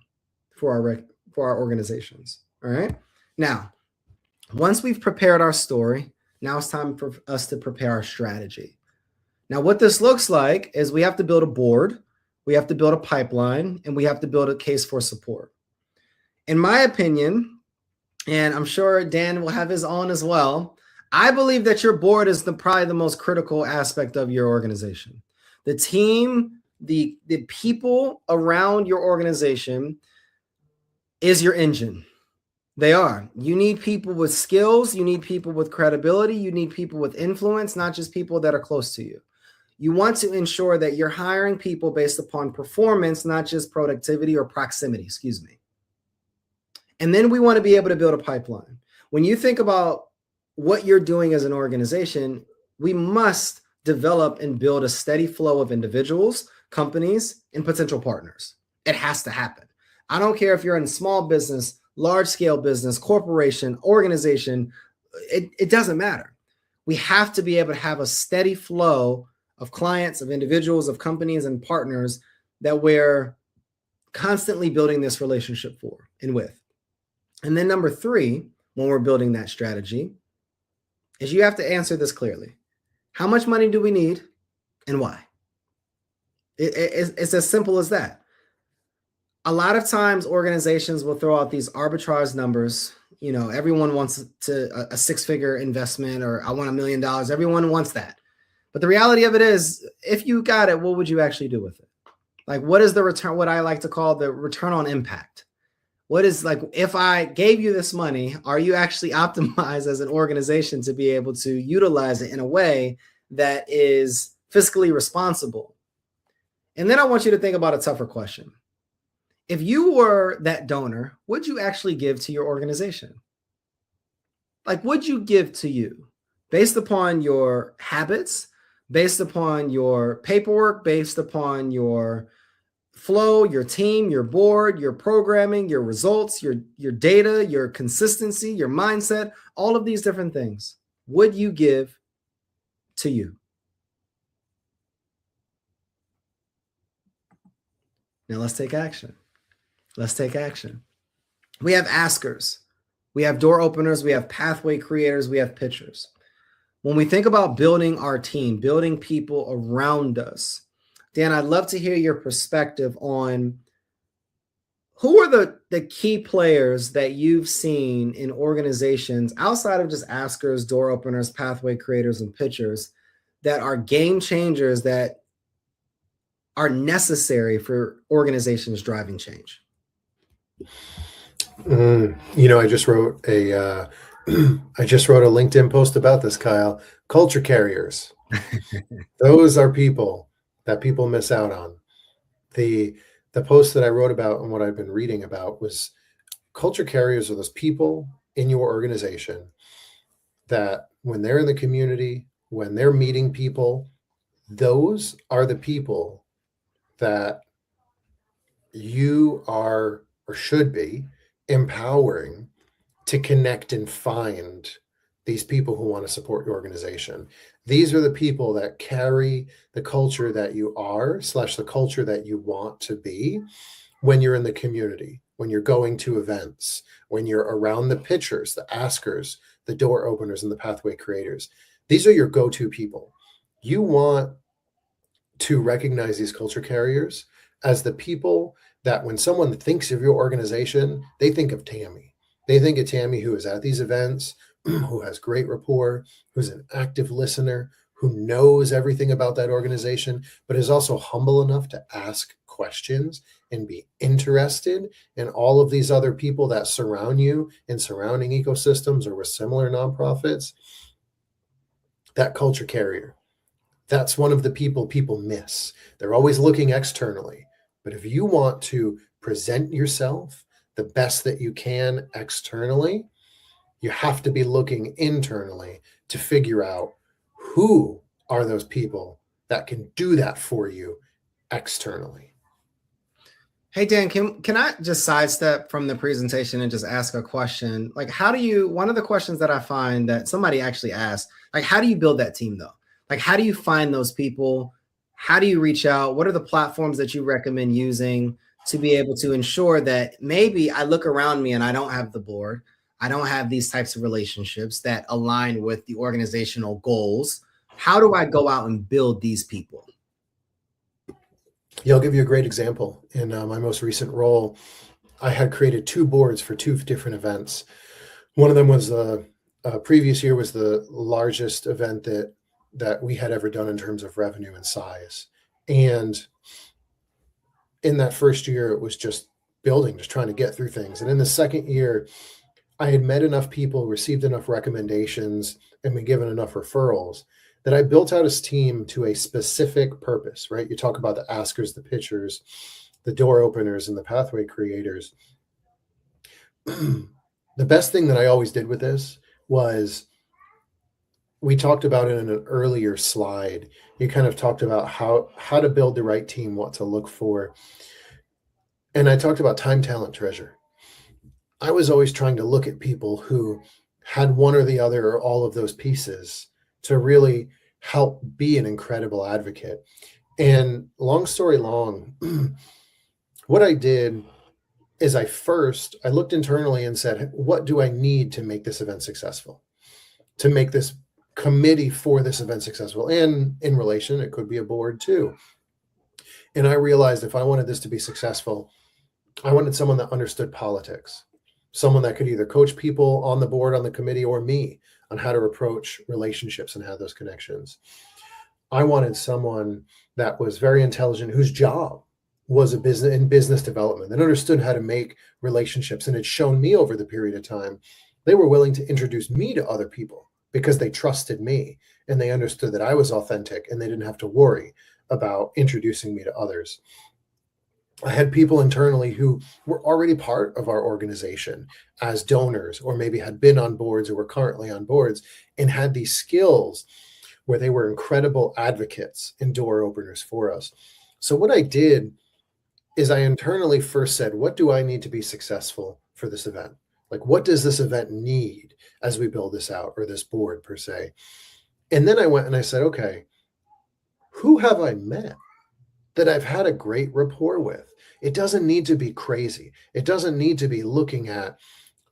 for our organizations. All right. Now, once we've prepared our story, now it's time for us to prepare our strategy. Now, what this looks like is we have to build a board, we have to build a pipeline, and we have to build a case for support. In my opinion, and I'm sure Dan will have his own as well, I believe that your board is probably the most critical aspect of your organization. The team, the people around your organization is your engine. They are. You need people with skills. You need people with credibility. You need people with influence, not just people that are close to you. You want to ensure that you're hiring people based upon performance, not just productivity or proximity, And then we want to be able to build a pipeline. When you think about what you're doing as an organization, we must develop and build a steady flow of individuals, companies, and potential partners. It has to happen. I don't care if you're in small business, large scale business, corporation, organization, it doesn't matter. We have to be able to have a steady flow of clients, of individuals, of companies and partners that we're constantly building this relationship for and with. And then number 3, when we're building that strategy, is you have to answer this clearly. How much money do we need and why? It's as simple as that. A lot of times organizations will throw out these arbitrage numbers. You know, everyone wants a 6-figure investment, or I want $1 million. Everyone wants that. But the reality of it is, if you got it, what would you actually do with it? Like, what is the return, what I like to call the return on impact? What is, like, if I gave you this money, are you actually optimized as an organization to be able to utilize it in a way that is fiscally responsible? And then I want you to think about a tougher question. If you were that donor, would you actually give to your organization? Like, would you give to you based upon your habits, based upon your paperwork, based upon your flow, your team, your board, your programming, your results, your data, your consistency, your mindset, all of these different things? Would you give to you? Now let's take action. Let's take action. We have askers, we have door openers, we have pathway creators, we have pitchers. When we think about building our team, building people around us, Dan, I'd love to hear your perspective on who are the key players that you've seen in organizations outside of just askers, door openers, pathway creators, and pitchers that are game changers that are necessary for organizations driving change. I just wrote a LinkedIn post about this, Kyle. Culture carriers. Those are people that people miss out on. The the post that I wrote about and what I've been reading about was culture carriers are those people in your organization that when they're in the community, when they're meeting people, those are the people that you are or should be empowering to connect and find these people who want to support your organization. These are the people that carry the culture that you are / the culture that you want to be when you're in the community, when you're going to events, when you're around the pitchers, the askers, the door openers, and the pathway creators. These are your go-to people. You want to recognize these culture carriers as the people that when someone thinks of your organization, they think of Tammy. They think of Tammy who is at these events, who has great rapport, who's an active listener, who knows everything about that organization, but is also humble enough to ask questions and be interested in all of these other people that surround you in surrounding ecosystems or with similar nonprofits. That culture carrier, that's one of the people miss. They're always looking externally. But if you want to present yourself the best that you can externally, you have to be looking internally to figure out who are those people that can do that for you externally. Hey Dan, can I just sidestep from the presentation and just ask a question? Like, one of the questions that I find that somebody actually asked, like, how do you build that team though? Like, how do you find those people? How do you reach out? What are the platforms that you recommend using to be able to ensure that maybe I look around me and I don't have the board, I don't have these types of relationships that align with the organizational goals? How do I go out and build these people? Yeah, I'll give you a great example. In my most recent role, I had created 2 boards for 2 different events. One of them was the previous year was the largest event that we had ever done in terms of revenue and size. And in that first year, it was just building, just trying to get through things. And in the second year, I had met enough people, received enough recommendations, and been given enough referrals that I built out his team to a specific purpose, right? You talk about the askers, the pitchers, the door openers, and the pathway creators. The best thing that I always did with this was we talked about it in an earlier slide. You kind of talked about how to build the right team, what to look for. And I talked about time, talent, treasure. I was always trying to look at people who had one or the other or all of those pieces to really help be an incredible advocate. And long story long, what I did is I looked internally and said, what do I need to make this event successful? To make this committee for this event successful? And in relation, it could be a board too. And I realized if I wanted this to be successful, I wanted someone that understood politics, someone that could either coach people on the board, on the committee, or me on how to approach relationships and have those connections. I wanted someone that was very intelligent, whose job was in business development, that understood how to make relationships, and had shown me over the period of time they were willing to introduce me to other people because they trusted me and they understood that I was authentic and they didn't have to worry about introducing me to others. I had people internally who were already part of our organization as donors, or maybe had been on boards or were currently on boards and had these skills where they were incredible advocates and door openers for us. So what I did is I internally first said, what do I need to be successful for this event? Like, what does this event need as we build this out, or this board per se? And then I went and I said, okay, who have I met that I've had a great rapport with? It doesn't need to be crazy. It doesn't need to be looking at,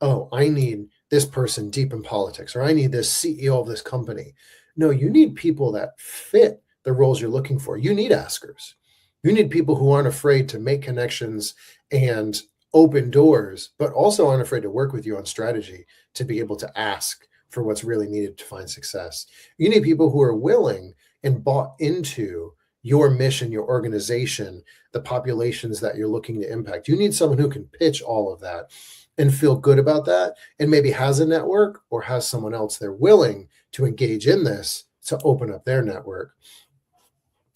oh, I need this person deep in politics, or I need this CEO of this company. No, you need people that fit the roles you're looking for. You need askers. You need people who aren't afraid to make connections and open doors, but also aren't afraid to work with you on strategy to be able to ask for what's really needed to find success. You need people who are willing and bought into your mission, your organization, the populations that you're looking to impact. You need someone who can pitch all of that and feel good about that, and maybe has a network or has someone else they're willing to engage in this to open up their network.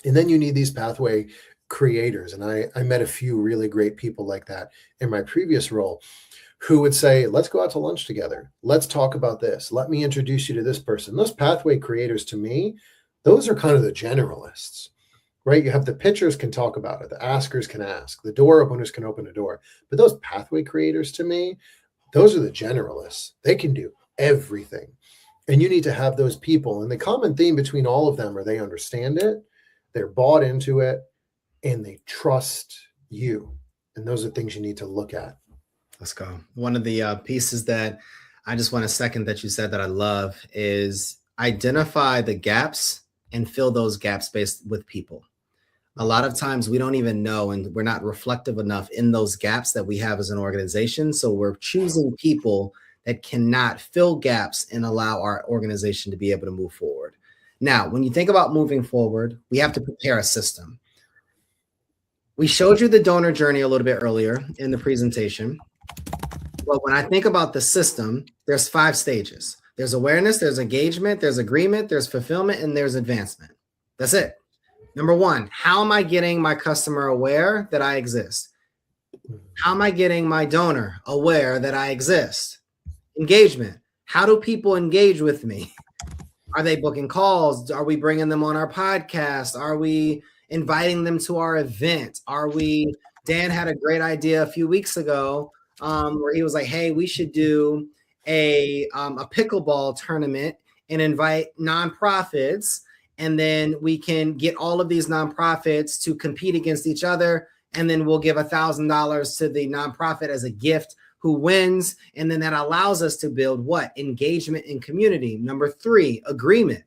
And then you need these pathway creators, and I met a few really great people like that in my previous role, who would say, let's go out to lunch together. Let's talk about this. Let me introduce you to this person. Those pathway creators, to me, those are kind of the generalists, right? You have the pitchers can talk about it. The askers can ask. The door openers can open a door. But those pathway creators, to me, those are the generalists. They can do everything. And you need to have those people. And the common theme between all of them are they understand it, they're bought into it, and they trust you. And those are things you need to look at. Let's go. One of the pieces that I just want to second that you said that I love is identify the gaps and fill those gaps based with people. A lot of times we don't even know, and we're not reflective enough in those gaps that we have as an organization. So we're choosing people that cannot fill gaps and allow our organization to be able to move forward. Now, when you think about moving forward, we have to prepare a system. We showed you the donor journey a little bit earlier in the presentation. But when I think about the system, there's 5 stages. There's awareness, there's engagement, there's agreement, there's fulfillment, and there's advancement. That's it. Number 1, how am I getting my customer aware that I exist? How am I getting my donor aware that I exist? Engagement. How do people engage with me? Are they booking calls? Are we bringing them on our podcast? Are we inviting them to our event? Dan had a great idea a few weeks ago where he was like, hey, we should do a pickleball tournament and invite nonprofits. And then we can get all of these nonprofits to compete against each other. And then we'll give $1,000 to the nonprofit as a gift who wins. And then that allows us to build what? Engagement in community. Number 3, agreement.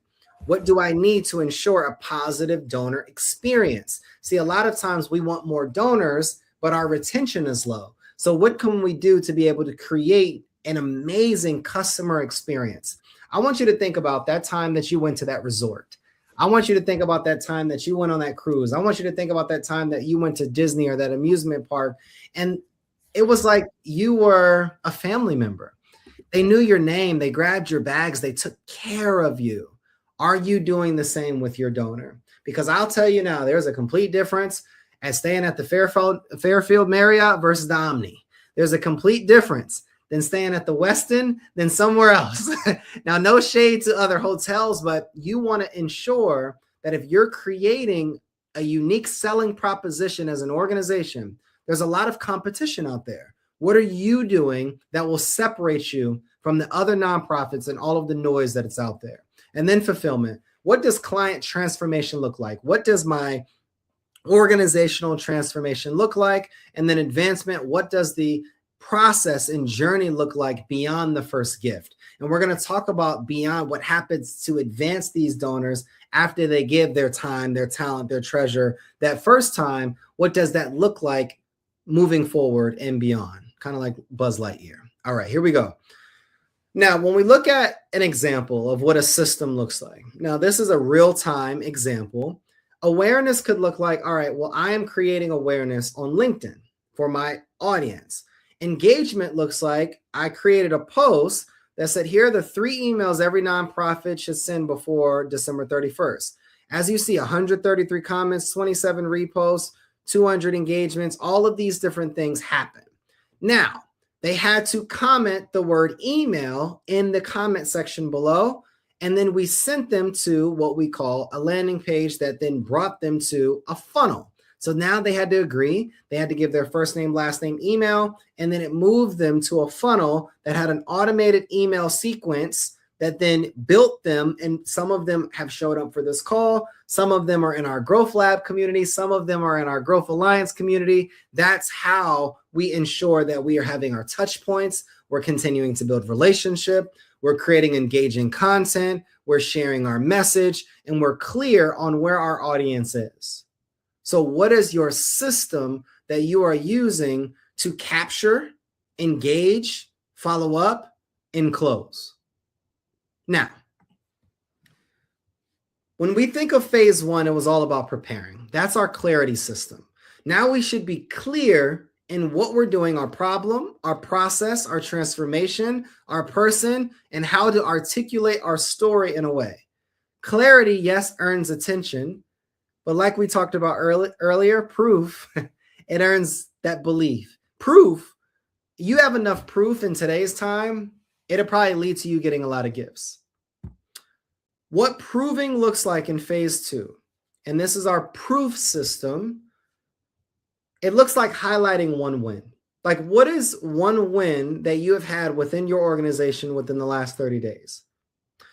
What do I need to ensure a positive donor experience? See, a lot of times we want more donors, but our retention is low. So what can we do to be able to create an amazing customer experience? I want you to think about that time that you went to that resort. I want you to think about that time that you went on that cruise. I want you to think about that time that you went to Disney or that amusement park. And it was like you were a family member. They knew your name. They grabbed your bags. They took care of you. Are you doing the same with your donor? Because I'll tell you now, there's a complete difference at staying at the Fairfield Marriott versus the Omni. There's a complete difference than staying at the Westin than somewhere else. Now, no shade to other hotels, but you want to ensure that if you're creating a unique selling proposition as an organization, there's a lot of competition out there. What are you doing that will separate you from the other nonprofits and all of the noise that it's out there? And then fulfillment. What does client transformation look like? What does my organizational transformation look like? And then advancement. What does the process and journey look like beyond the first gift? And we're going to talk about beyond what happens to advance these donors after they give their time, their talent, their treasure. That first time, what does that look like moving forward and beyond? Kind of like Buzz Lightyear. All right, here we go. Now, when we look at an example of what a system looks like, now this is a real-time example. Awareness could look like, all right, well, I am creating awareness on LinkedIn for my audience. Engagement looks like I created a post that said, here are the 3 emails every nonprofit should send before December 31st. As you see, 133 comments, 27 reposts, 200 engagements, all of these different things happen. Now, they had to comment the word email in the comment section below, and then we sent them to what we call a landing page that then brought them to a funnel. So now they had to agree. They had to give their first name, last name, email, and then it moved them to a funnel that had an automated email sequence that then built them. And some of them have showed up for this call. Some of them are in our Growth Lab community. Some of them are in our Growth Alliance community. That's how we ensure that we are having our touch points. We're continuing to build relationship. We're creating engaging content. We're sharing our message, and we're clear on where our audience is. So what is your system that you are using to capture, engage, follow up, and close? Now, when we think of phase 1, it was all about preparing. That's our clarity system. Now we should be clear in what we're doing, our problem, our process, our transformation, our person, and how to articulate our story in a way. Clarity, yes, earns attention. But like we talked about earlier, proof, it earns that belief. Proof, you have enough proof in today's time, it'll probably lead to you getting a lot of gifts. What proving looks like in phase 2, and this is our proof system, it looks like highlighting one win. Like, what is one win that you have had within your organization within the last 30 days?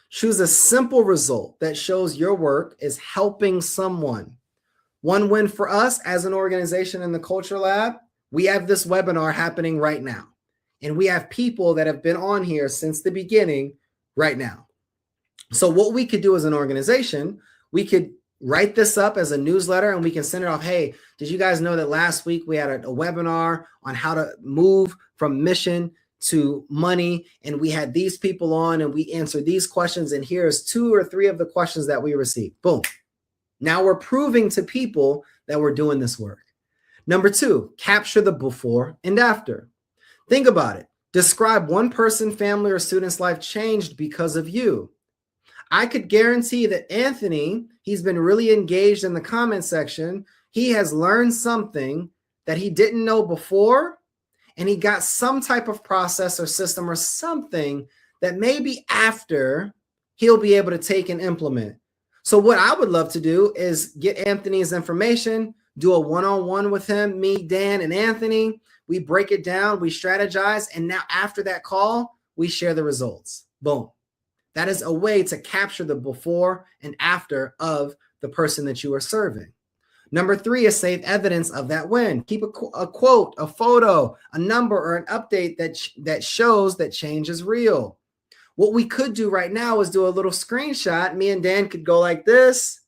Choose a simple result that shows your work is helping someone. One win for us as an organization in the Culture Lab, we have this webinar happening right now. And we have people that have been on here since the beginning right now. So what we could do as an organization, we could write this up as a newsletter and we can send it off. Hey, did you guys know that last week we had a webinar on how to move from mission to money, and we had these people on and we answered these questions, and here's 2 or 3 of the questions that we received. Boom. Now we're proving to people that we're doing this work. Number 2, capture the before and after. Think about it. Describe one person, family, or student's life changed because of you. I could guarantee that Anthony, he's been really engaged in the comment section. He has learned something that he didn't know before, and he got some type of process or system or something that maybe after he'll be able to take and implement. So what I would love to do is get Anthony's information, do a one-on-one with him, me, Dan, and Anthony. We break it down, we strategize, and now after that call, we share the results. Boom. That is a way to capture the before and after of the person that you are serving. Number 3 is save evidence of that win. Keep a quote, a photo, a number, or an update that shows that change is real. What we could do right now is do a little screenshot. Me and Dan could go like this,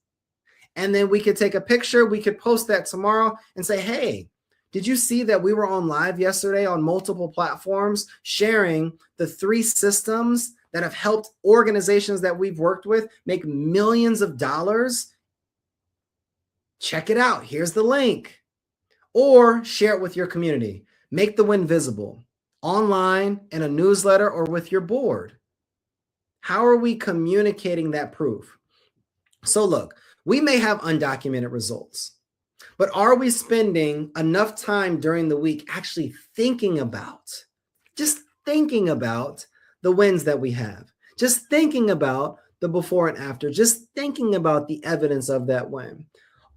and then we could take a picture. We could post that tomorrow and say, hey, did you see that we were on live yesterday on multiple platforms sharing the 3 systems that have helped organizations that we've worked with make millions of dollars? Check it out. Here's the link. Or share it with your community. Make the win visible online, in a newsletter, or with your board. How are we communicating that proof? So look, we may have undocumented results, but are we spending enough time during the week actually thinking about, just thinking about the wins that we have, just thinking about the before and after, just thinking about the evidence of that win?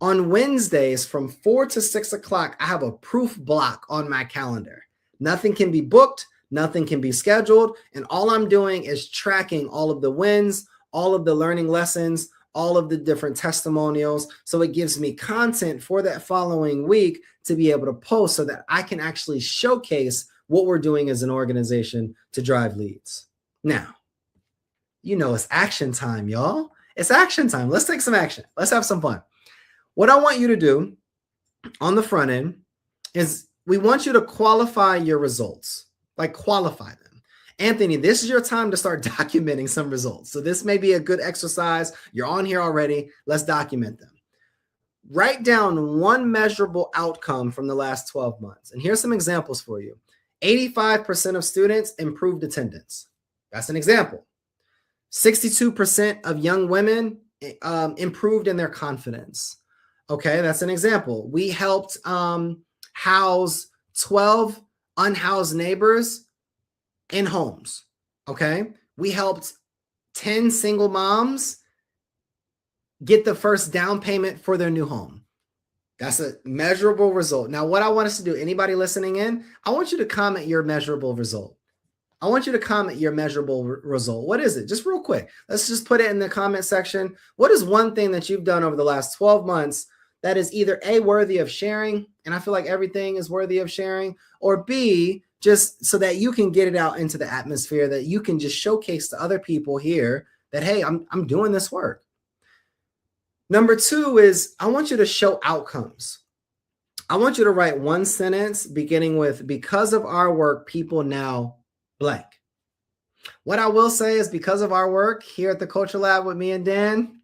On Wednesdays from 4 to 6 o'clock, I have a proof block on my calendar. Nothing can be booked, nothing can be scheduled, and all I'm doing is tracking all of the wins, all of the learning lessons, all of the different testimonials. So it gives me content for that following week to be able to post so that I can actually showcase what we're doing as an organization to drive leads. Now, you know it's action time, y'all. It's action time. Let's take some action. Let's have some fun. What I want you to do on the front end is we want you to qualify your results, like qualify them. Anthony, this is your time to start documenting some results. So this may be a good exercise. You're on here already. Let's document them. Write down one measurable outcome from the last 12 months. And here's some examples for you. 85% of students improved attendance. That's an example. 62% of young women improved in their confidence. Okay, that's an example. We helped house 12 unhoused neighbors in homes. Okay, we helped 10 single moms get the first down payment for their new home. That's a measurable result. Now, what I want us to do, anybody listening in, I want you to comment your measurable result. I want you to comment your measurable result. What is it? Just real quick. Let's just put it in the comment section. What is one thing that you've done over the last 12 months that is either A, worthy of sharing, and I feel like everything is worthy of sharing, or B, just so that you can get it out into the atmosphere, that you can just showcase to other people here that, hey, I'm doing this work. Number 2 is I want you to show outcomes. I want you to write one sentence beginning with, because of our work, people now blank. What I will say is because of our work here at the Culture Lab with me and Dan,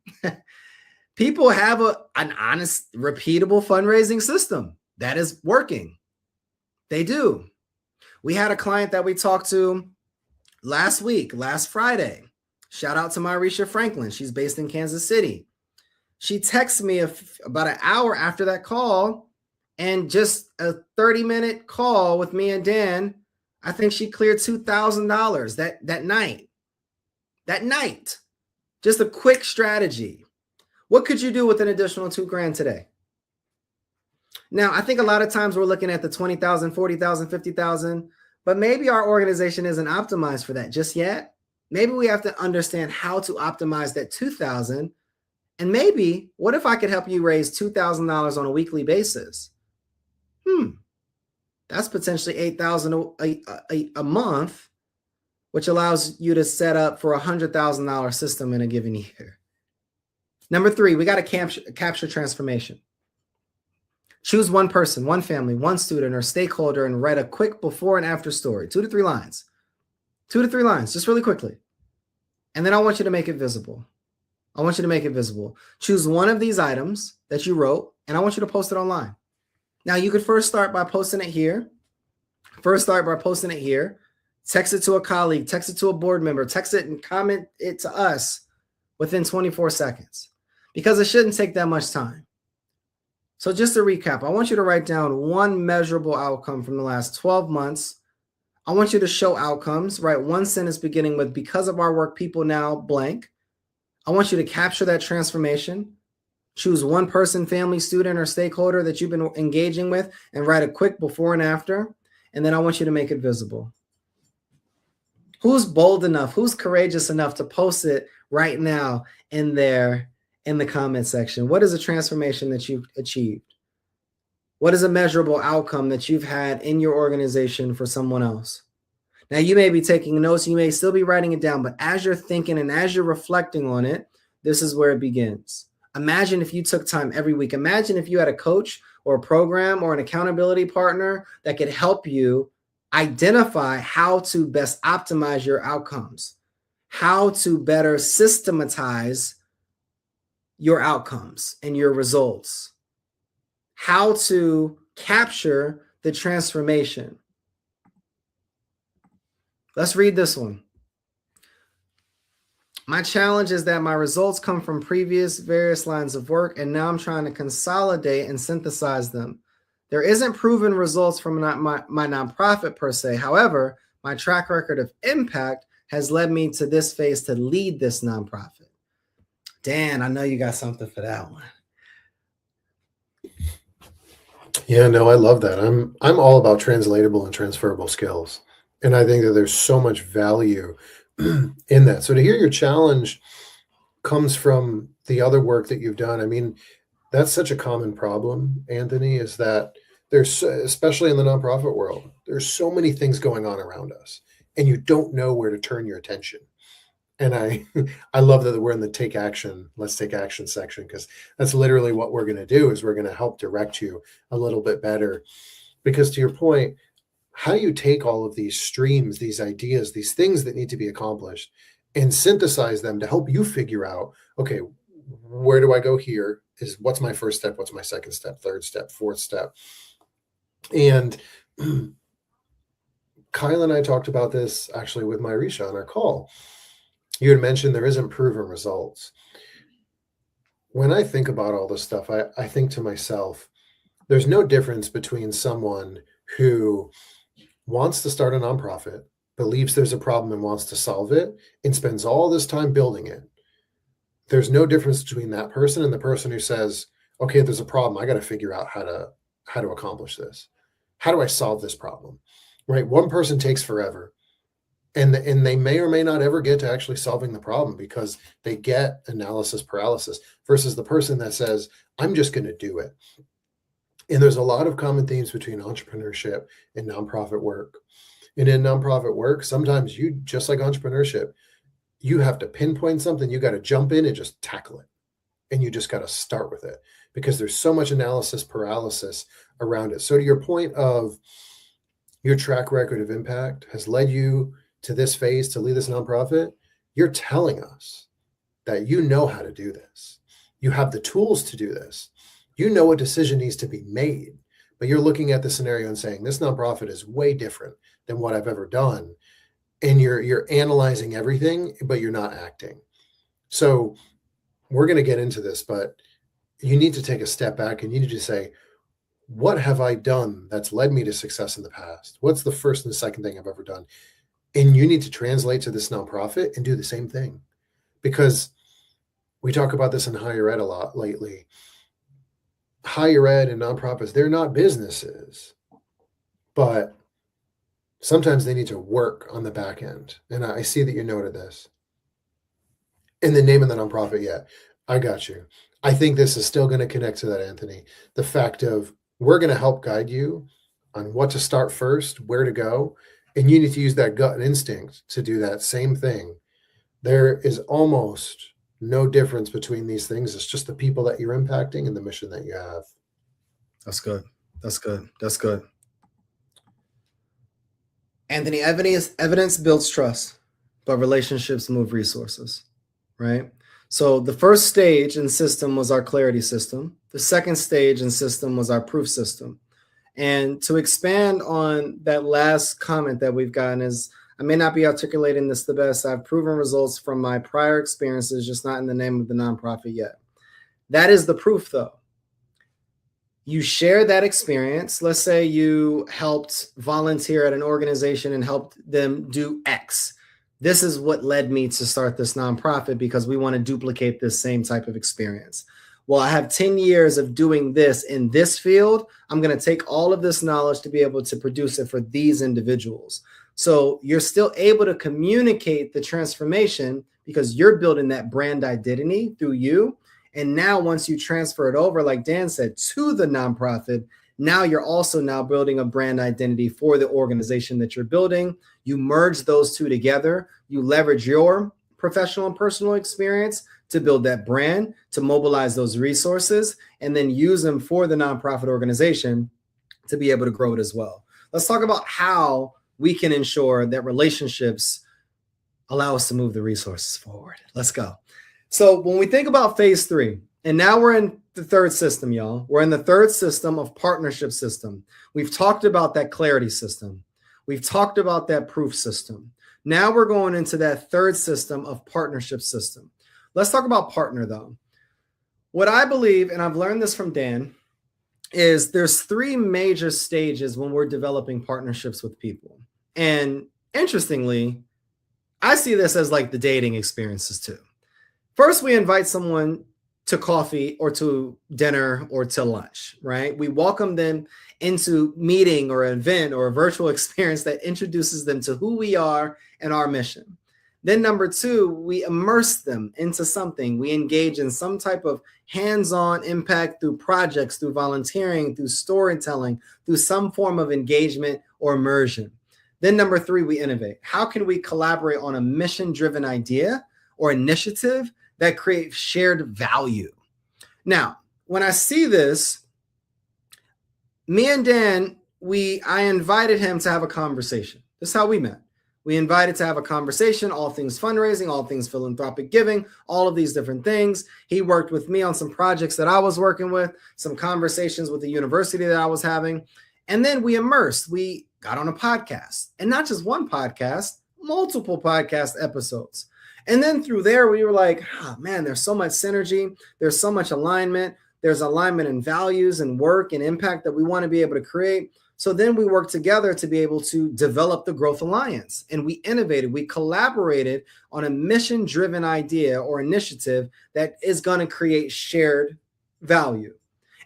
people have an honest, repeatable fundraising system that is working. They do. We had a client that we talked to last Friday. Shout out to Marisha Franklin. She's based in Kansas City. She texts me about an hour after that call, and just a 30-minute call with me and Dan, I think she cleared $2,000 that night. That night. Just a quick strategy. What could you do with an additional $2,000 today? Now, I think a lot of times we're looking at the 20,000, 40,000, 50,000, but maybe our organization isn't optimized for that just yet. Maybe we have to understand how to optimize that 2,000. And maybe, what if I could help you raise $2,000 on a weekly basis? That's potentially $8,000 a month, which allows you to set up for a $100,000 system in a given year. Number 3, we got to capture transformation. Choose one person, one family, one student or stakeholder, and write a quick before and after story, 2 to 3 lines. 2 to 3 lines, just really quickly. And then I want you to make it visible. I want you to make it visible. Choose one of these items that you wrote, and I want you to post it online. Now, you could first start by posting it here. Text it to a colleague, text it to a board member, text it and comment it to us within 24 seconds, because it shouldn't take that much time. So just to recap, I want you to write down one measurable outcome from the last 12 months. I want you to show outcomes. Write one sentence beginning with, because of our work, people now blank. I want you to capture that transformation. Choose one person, family, student, or stakeholder that you've been engaging with and write a quick before and after. And then I want you to make it visible. Who's bold enough? Who's courageous enough to post it right now in there in the comment section? What is a transformation that you've achieved? What is a measurable outcome that you've had in your organization for someone else? Now, you may be taking notes, you may still be writing it down, but as you're thinking and as you're reflecting on it, this is where it begins. Imagine if you took time every week. Imagine if you had a coach or a program or an accountability partner that could help you identify how to best optimize your outcomes, how to better systematize your outcomes and your results, how to capture the transformation. Let's read this one. My challenge is that my results come from previous various lines of work, and now I'm trying to consolidate and synthesize them. There isn't proven results from my nonprofit per se. However, my track record of impact has led me to this phase to lead this nonprofit. Dan, I know you got something for that one. Yeah, no, I love that. I'm all about translatable and transferable skills. And I think that there's so much value in that. So to hear your challenge comes from the other work that you've done. I mean, that's such a common problem, Anthony, is that there's, especially in the nonprofit world, there's so many things going on around us, and you don't know where to turn your attention. And I love that we're in the let's take action section, because that's literally what we're going to do, is we're going to help direct you a little bit better. Because to your point, how do you take all of these streams, these ideas, these things that need to be accomplished, and synthesize them to help you figure out, okay, where do I go here? What's my first step? What's my second step, third step, fourth step? And Kyle and I talked about this actually with Myrisha on our call. You had mentioned there isn't proven results. When I think about all this stuff, I think to myself, there's no difference between someone who wants to start a nonprofit, believes there's a problem and wants to solve it, and spends all this time building it. There's no difference between that person and the person who says, okay, there's a problem. I got to figure out how to accomplish this. How do I solve this problem? Right? One person takes forever, and they may or may not ever get to actually solving the problem because they get analysis paralysis, versus the person that says, I'm just going to do it. And there's a lot of common themes between entrepreneurship and nonprofit work. And in nonprofit work, sometimes you, just like entrepreneurship, you have to pinpoint something, you got to jump in and just tackle it. And you just got to start with it, because there's so much analysis paralysis around it. So to your point of your track record of impact has led you to this phase to lead this nonprofit, you're telling us that you know how to do this. You have the tools to do this. You know what decision needs to be made, but you're looking at the scenario and saying, this nonprofit is way different than what I've ever done. And you're analyzing everything, but you're not acting. So we're going to get into this, but you need to take a step back and you need to say, what have I done that's led me to success in the past? What's the first and the second thing I've ever done? And you need to translate to this nonprofit and do the same thing. Because we talk about this in higher ed a lot lately. Higher ed and nonprofits, they're not businesses, but sometimes they need to work on the back end. And I see that you noted this. In the name of the nonprofit, yeah, I got you. I think this is still going to connect to that, Anthony. The fact of we're going to help guide you on what to start first, where to go, and you need to use that gut and instinct to do that same thing. There is almost no difference between these things. It's just the people that you're impacting and the mission that you have. That's good. That's good. That's good. Anthony, evidence builds trust, but relationships move resources, right? So the first stage in system was our clarity system. The second stage in system was our proof system. And to expand on that last comment that we've gotten is, I may not be articulating this the best. I've proven results from my prior experiences, just not in the name of the nonprofit yet. That is the proof, though. You share that experience. Let's say you helped volunteer at an organization and helped them do X. This is what led me to start this nonprofit because we want to duplicate this same type of experience. Well, I have 10 years of doing this in this field. I'm going to take all of this knowledge to be able to produce it for these individuals. So you're still able to communicate the transformation because you're building that brand identity through you. And now once you transfer it over, like Dan said, to the nonprofit, now you're also now building a brand identity for the organization that you're building. You merge those two together. You leverage your professional and personal experience to build that brand, to mobilize those resources, and then use them for the nonprofit organization to be able to grow it as well. Let's talk about how we can ensure that relationships allow us to move the resources forward. Let's go. So when we think about phase 3, and now we're in the third system, y'all. We're in the third system of partnership system. We've talked about that clarity system. We've talked about that proof system. Now we're going into that third system of partnership system. Let's talk about partner, though. What I believe, and I've learned this from Dan, is there's 3 major stages when we're developing partnerships with people. And interestingly, I see this as like the dating experiences too. First, we invite someone to coffee or to dinner or to lunch, right? We welcome them into meeting or an event or a virtual experience that introduces them to who we are and our mission. Then number 2, we immerse them into something. We engage in some type of hands-on impact through projects, through volunteering, through storytelling, through some form of engagement or immersion. Then number 3, we innovate. How can we collaborate on a mission-driven idea or initiative that creates shared value? Now, when I see this, me and Dan, I invited him to have a conversation. This is how we met. We invited to have a conversation, all things fundraising, all things philanthropic giving, all of these different things. He worked with me on some projects that I was working with, some conversations with the university that I was having. And then we immersed. We got on a podcast, and not just one podcast, multiple podcast episodes. And then through there, we were like, oh, man, there's so much synergy. There's so much alignment. There's alignment in values and work and impact that we want to be able to create. So then we worked together to be able to develop the Growth Alliance. And we innovated. We collaborated on a mission-driven idea or initiative that is going to create shared value.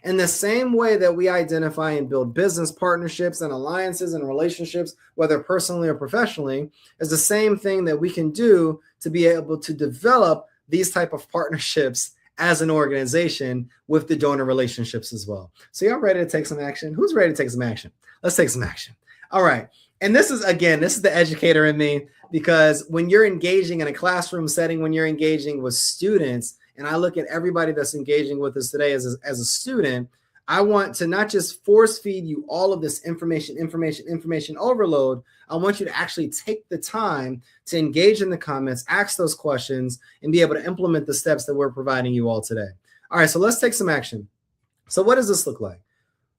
In the same way that we identify and build business partnerships and alliances and relationships, whether personally or professionally, is the same thing that we can do to be able to develop these type of partnerships as an organization with the donor relationships as well. So y'all ready to take some action? Who's ready to take some action? Let's take some action. All right. And this is the educator in me, because when you're engaging in a classroom setting, when you're engaging with students, and I look at everybody that's engaging with us today as a student, I want to not just force feed you all of this information overload. I want you to actually take the time to engage in the comments, ask those questions, and be able to implement the steps that we're providing you all today. All right, so let's take some action. So what does this look like?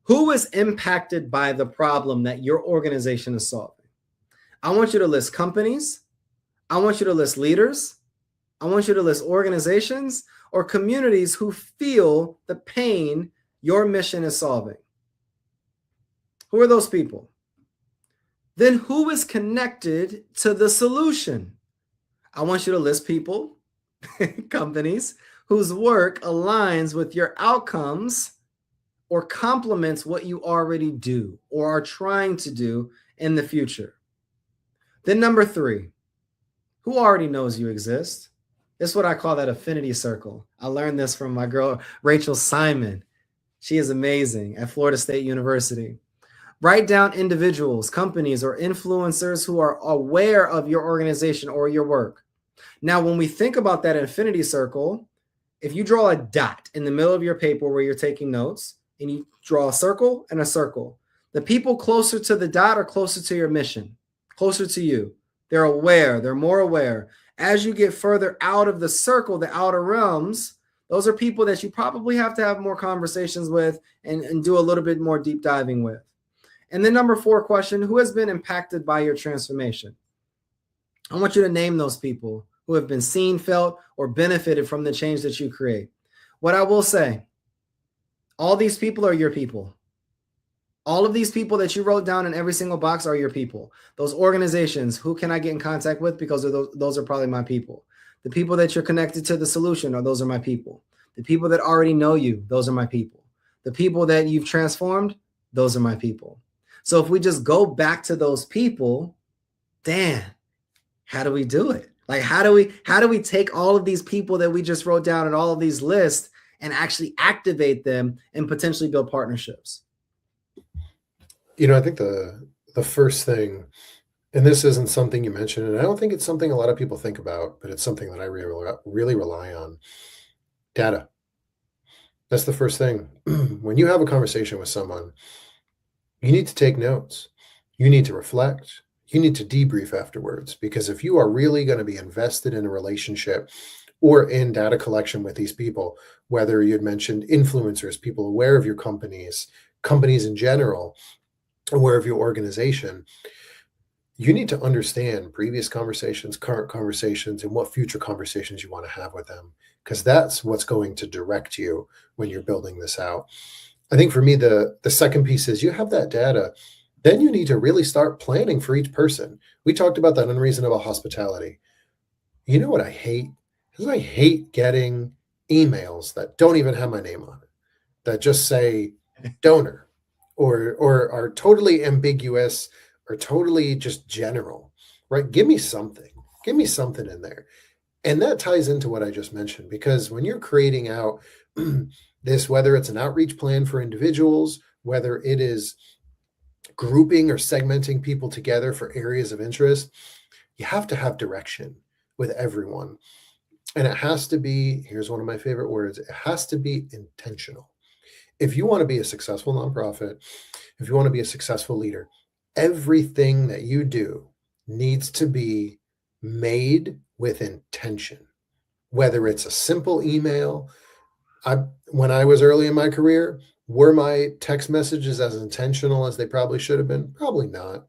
Who is impacted by the problem that your organization is solving? I want you to list companies. I want you to list leaders. I want you to list organizations or communities who feel the pain your mission is solving. Who are those people? Then who is connected to the solution? I want you to list people, companies whose work aligns with your outcomes or complements what you already do or are trying to do in the future. Then number 3, who already knows you exist? This is what I call that affinity circle. I learned this from my girl, Rachel Simon. She is amazing at Florida State University. Write down individuals, companies, or influencers who are aware of your organization or your work. Now, when we think about that infinity circle, if you draw a dot in the middle of your paper where you're taking notes, and you draw a circle and a circle, the people closer to the dot are closer to your mission, closer to you. They're aware, they're more aware. As you get further out of the circle, the outer realms, those are people that you probably have to have more conversations with and do a little bit more deep diving with. And then number 4 question, who has been impacted by your transformation? I want you to name those people who have been seen, felt, or benefited from the change that you create. What I will say, all these people are your people. All of these people that you wrote down in every single box are your people. Those organizations, who can I get in contact with? Because those are probably my people. The people that you're connected to the solution, those are my people. The people that already know you, those are my people. The people that you've transformed, those are my people. So if we just go back to those people, Dan, how do we do it? Like, how do we take all of these people that we just wrote down and all of these lists and actually activate them and potentially build partnerships? I think the first thing, and this isn't something you mentioned, and I don't think it's something a lot of people think about, but it's something that I really rely on. Data. That's the first thing. When you have a conversation with someone, you need to take notes. You need to reflect. You need to debrief afterwards, because if you are really going to be invested in a relationship or in data collection with these people, whether you'd mentioned influencers, people aware of your companies in general, aware of your organization, you need to understand previous conversations, current conversations, and what future conversations you want to have with them, because that's what's going to direct you when you're building this out. I think for me, the second piece is you have that data, then you need to really start planning for each person. We talked about that unreasonable hospitality. You know what I hate? Is I hate getting emails that don't even have my name on it, that just say donor, or are totally ambiguous or totally just general, right? Give me something in there. And that ties into what I just mentioned, because when you're creating out this, whether it's an outreach plan for individuals, whether it is grouping or segmenting people together for areas of interest, you have to have direction with everyone. And it has to be, here's one of my favorite words, it has to be intentional. If you want to be a successful nonprofit, if you want to be a successful leader, everything that you do needs to be made with intention. Whether it's a simple email, when I was early in my career, were my text messages as intentional as they probably should have been? Probably not.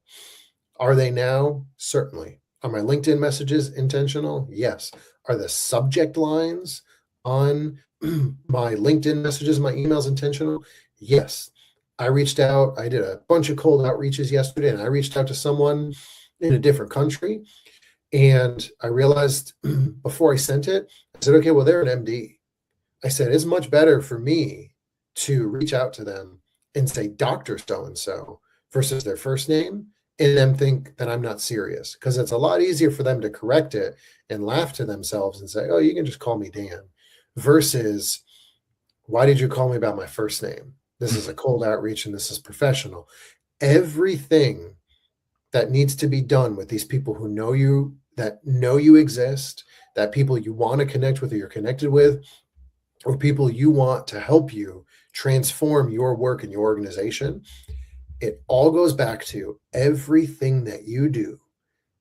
Are they now? Certainly. Are my LinkedIn messages intentional? Yes. Are the subject lines on my LinkedIn messages, my emails intentional? Yes. I reached out. I did a bunch of cold outreaches yesterday, and I reached out to someone in a different country. And I realized before I sent it, I said, okay, well, they're an MD. I said, it's much better for me to reach out to them and say Dr. So-and-so versus their first name, and them think that I'm not serious, because it's a lot easier for them to correct it and laugh to themselves and say, oh, you can just call me Dan, versus why did you call me about my first name? This is a cold outreach and this is professional. Everything that needs to be done with these people who know you, that know you exist, that people you want to connect with or you're connected with, or people you want to help you transform your work and your organization, it all goes back to everything that you do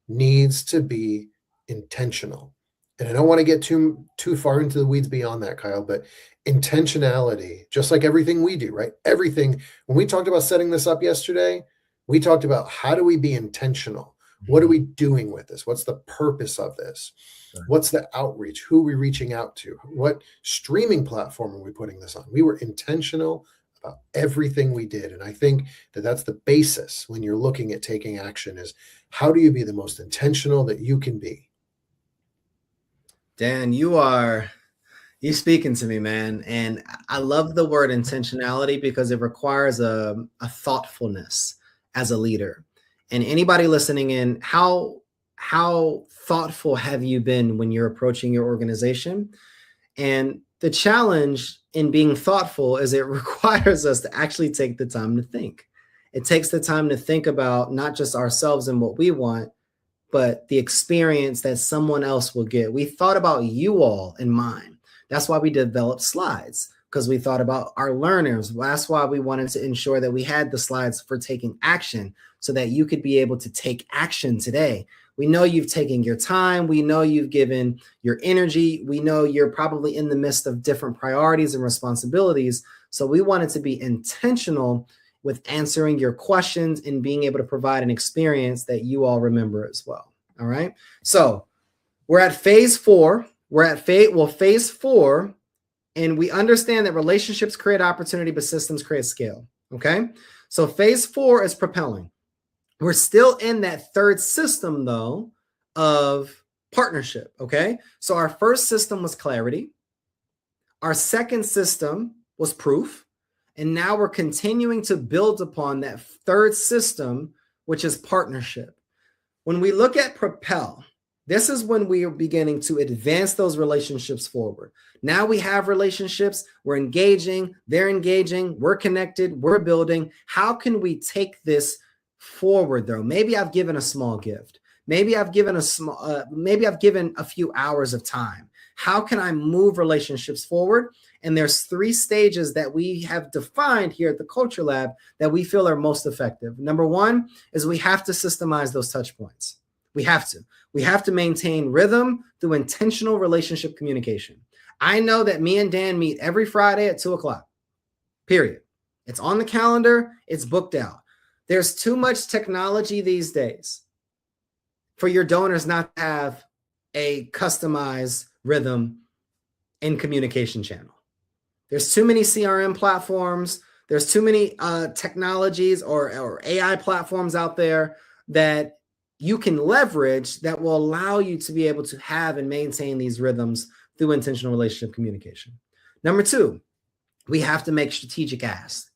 needs to be intentional. And I don't want to get too far into the weeds beyond that, Kyle, but intentionality, just like everything we do, right? Everything. When we talked about setting this up yesterday, we talked about how do we be intentional? What are we doing with this? What's the purpose of this? Sure. What's the outreach? Who are we reaching out to? What streaming platform are we putting this on? We were intentional about everything we did. And I think that that's the basis when you're looking at taking action is how do you be the most intentional that you can be? Dan, you speaking to me, man. And I love the word intentionality because it requires a thoughtfulness as a leader. And anybody listening in, how thoughtful have you been when you're approaching your organization? And the challenge in being thoughtful is it requires us to actually take the time to think. It takes the time to think about not just ourselves and what we want, but the experience that someone else will get. We thought about you all in mind. That's why we developed slides, because we thought about our learners. That's why we wanted to ensure that we had the slides for taking action so that you could be able to take action today. We know you've taken your time. We know you've given your energy. We know you're probably in the midst of different priorities and responsibilities. So we wanted to be intentional with answering your questions and being able to provide an experience that you all remember as well. All right. So we're at phase 4. We're at phase 4, and we understand that relationships create opportunity, but systems create scale. Okay. So phase 4 is propelling. We're still in that third system, though, of partnership. Okay. So our first system was clarity. Our second system was proof. And now we're continuing to build upon that third system, which is partnership. When we look at propel, this is when we are beginning to advance those relationships forward. Now we have relationships, we're engaging, they're engaging, we're connected, we're building. How can we take this forward, though? Maybe I've given a small gift. Maybe I've given a few hours of time. How can I move relationships forward? And there's 3 stages that we have defined here at the Culture Lab that we feel are most effective. Number 1 is we have to systemize those touch points. We have to maintain rhythm through intentional relationship communication. I know that me and Dan meet every Friday at 2:00, period. It's on the calendar. It's booked out. There's too much technology these days for your donors not to have a customized rhythm and communication channel. There's too many CRM platforms. There's too many technologies or AI platforms out there that you can leverage that will allow you to be able to have and maintain these rhythms through intentional relationship communication. Number 2, we have to make strategic asks.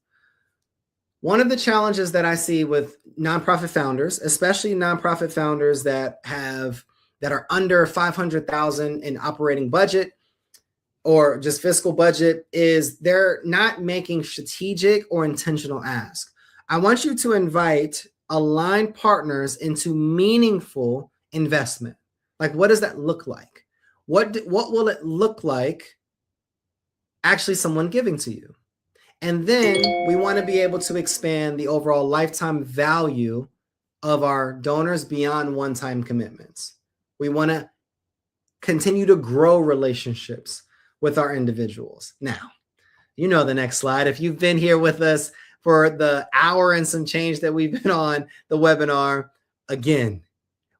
One of the challenges that I see with nonprofit founders, especially nonprofit founders that are under 500,000 in operating budget or just fiscal budget, is they're not making strategic or intentional asks. I want you to invite aligned partners into meaningful investment. Like, what does that look like? What will it look like actually someone giving to you? And then we want to be able to expand the overall lifetime value of our donors beyond one-time commitments. We want to continue to grow relationships with our individuals. Now, you know the next slide. If you've been here with us for the hour and some change that we've been on the webinar, again,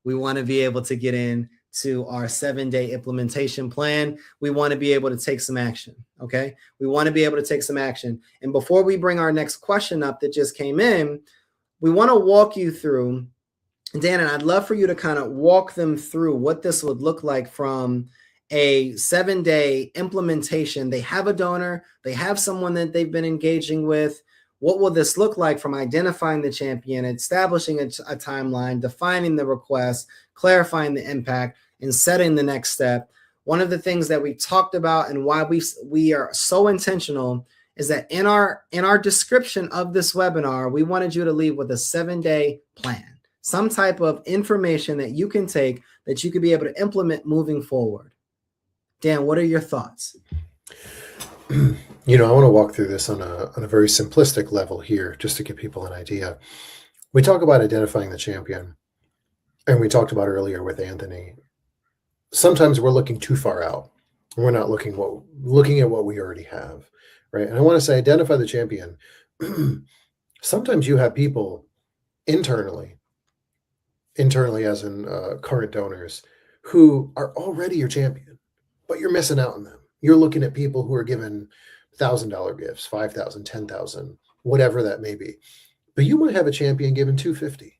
we want to be able to get into our 7-day implementation plan. We want to be able to take some action. Okay. We want to be able to take some action. And before we bring our next question up that just came in, we want to walk you through, Dan, and I'd love for you to kind of walk them through what this would look like from a 7-day implementation. They have a donor, they have someone that they've been engaging with. What will this look like from identifying the champion, establishing a timeline, defining the request, clarifying the impact, and setting the next step? One of the things that we talked about and why we are so intentional is that in our description of this webinar, we wanted you to leave with a 7-day plan, some type of information that you can take that you could be able to implement moving forward. Dan, what are your thoughts? I want to walk through this on a very simplistic level here, just to give people an idea. We talk about identifying the champion, and we talked about earlier with Anthony. Sometimes we're looking too far out. We're not looking at what we already have, right? And I want to say, identify the champion. Sometimes you have people internally internally, as in current donors, who are already your champion, but you're missing out on them. You're looking at people who are given $1,000 gifts, 5,000, 10,000, whatever that may be. But you might have a champion given 250,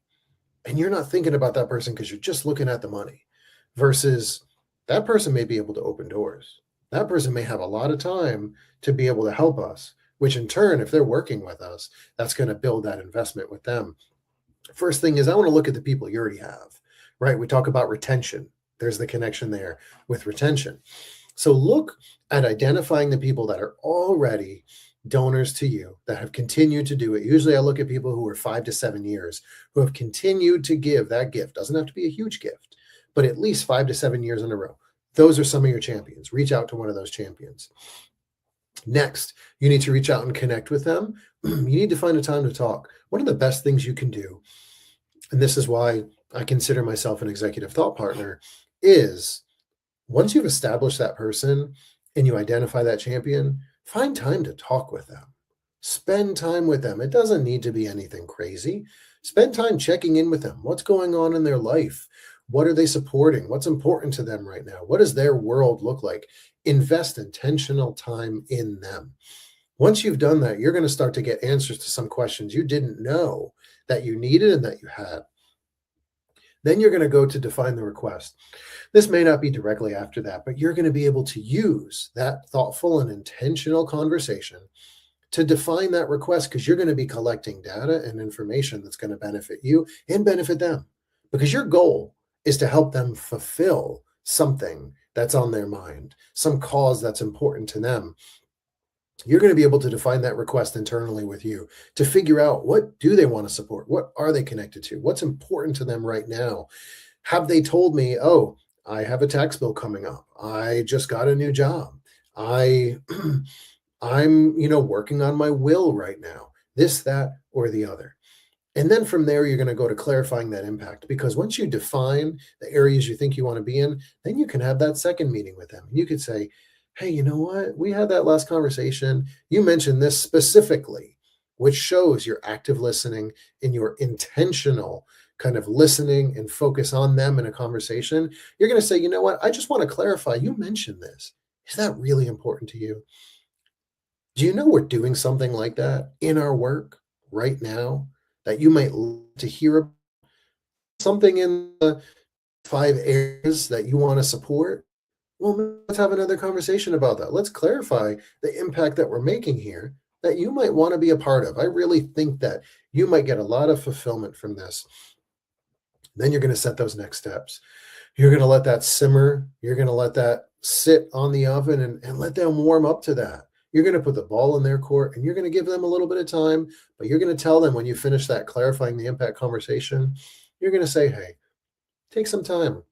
and you're not thinking about that person because you're just looking at the money. Versus that person may be able to open doors. That person may have a lot of time to be able to help us, which in turn, if they're working with us, that's going to build that investment with them. First thing is, I want to look at the people you already have, right? We talk about retention. There's the connection there with retention. So look at identifying the people that are already donors to you, that have continued to do it. Usually I look at people who are 5 to 7 years, who have continued to give that gift. Doesn't have to be a huge gift, but at least 5 to 7 years in a row. Those are some of your champions. Reach out to one of those champions. Next, you need to reach out and connect with them. You need to find a time to talk. One of the best things you can do, and this is why I consider myself an executive thought partner, is once you've established that person and you identify that champion, find time to talk with them. Spend time with them. It doesn't need to be anything crazy. Spend time checking in with them. What's going on in their life? What are they supporting? What's important to them right now? What does their world look like? Invest intentional time in them. Once you've done that, you're going to start to get answers to some questions you didn't know that you needed and that you had. Then you're going to go to define the request. This may not be directly after that, but you're going to be able to use that thoughtful and intentional conversation to define that request, because you're going to be collecting data and information that's going to benefit you and benefit them, because your goal is to help them fulfill something that's on their mind, some cause that's important to them. You're going to be able to define that request internally with you to figure out, what do they want to support? What are they connected to? What's important to them right now? Have they told me, oh, I have a tax bill coming up. I just got a new job. I'm working on my will right now. This, that, or the other. And then from there, you're going to go to clarifying that impact, because once you define the areas you think you want to be in, then you can have that second meeting with them. You could say, hey, you know what? We had that last conversation. You mentioned this specifically, which shows your active listening and your intentional kind of listening and focus on them in a conversation. You're going to say, you know what? I just want to clarify. You mentioned this. Is that really important to you? Do you know we're doing something like that in our work right now that you might love to hear about? Something in the 5 areas that you want to support? Well, let's have another conversation about that. Let's clarify the impact that we're making here that you might want to be a part of. I really think that you might get a lot of fulfillment from this. Then you're going to set those next steps. You're going to let that simmer. You're going to let that sit on the oven and let them warm up to that. You're going to put the ball in their court, and you're going to give them a little bit of time, but you're going to tell them when you finish that clarifying the impact conversation, you're going to say, hey, take some time.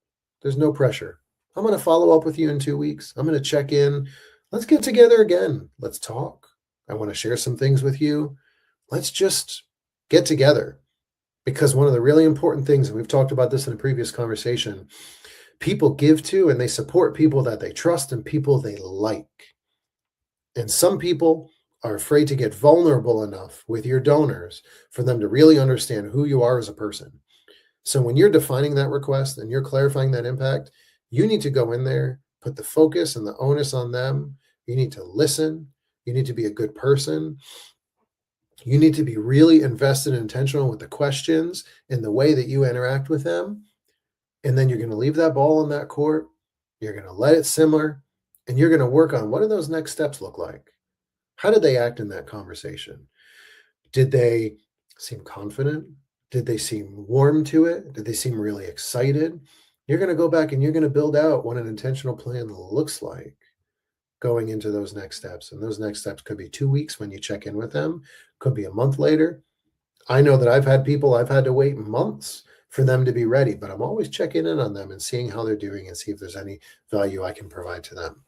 There's no pressure. I'm going to follow up with you in 2 weeks. I'm going to check in. Let's get together again. Let's talk. I want to share some things with you. Let's just get together. Because one of the really important things, and we've talked about this in a previous conversation, people give to and they support people that they trust and people they like. And some people are afraid to get vulnerable enough with your donors for them to really understand who you are as a person. So when you're defining that request and you're clarifying that impact, you need to go in there, put the focus and the onus on them. You need to listen. You need to be a good person. You need to be really invested and intentional with the questions and the way that you interact with them. And then you're going to leave that ball in that court. You're going to let it simmer, and you're going to work on, what do those next steps look like? How did they act in that conversation? Did they seem confident? Did they seem warm to it? Did they seem really excited? You're going to go back and you're going to build out what an intentional plan looks like going into those next steps. And those next steps could be 2 weeks when you check in with them, could be a month later. I know that I've had to wait months for them to be ready, but I'm always checking in on them and seeing how they're doing and see if there's any value I can provide to them.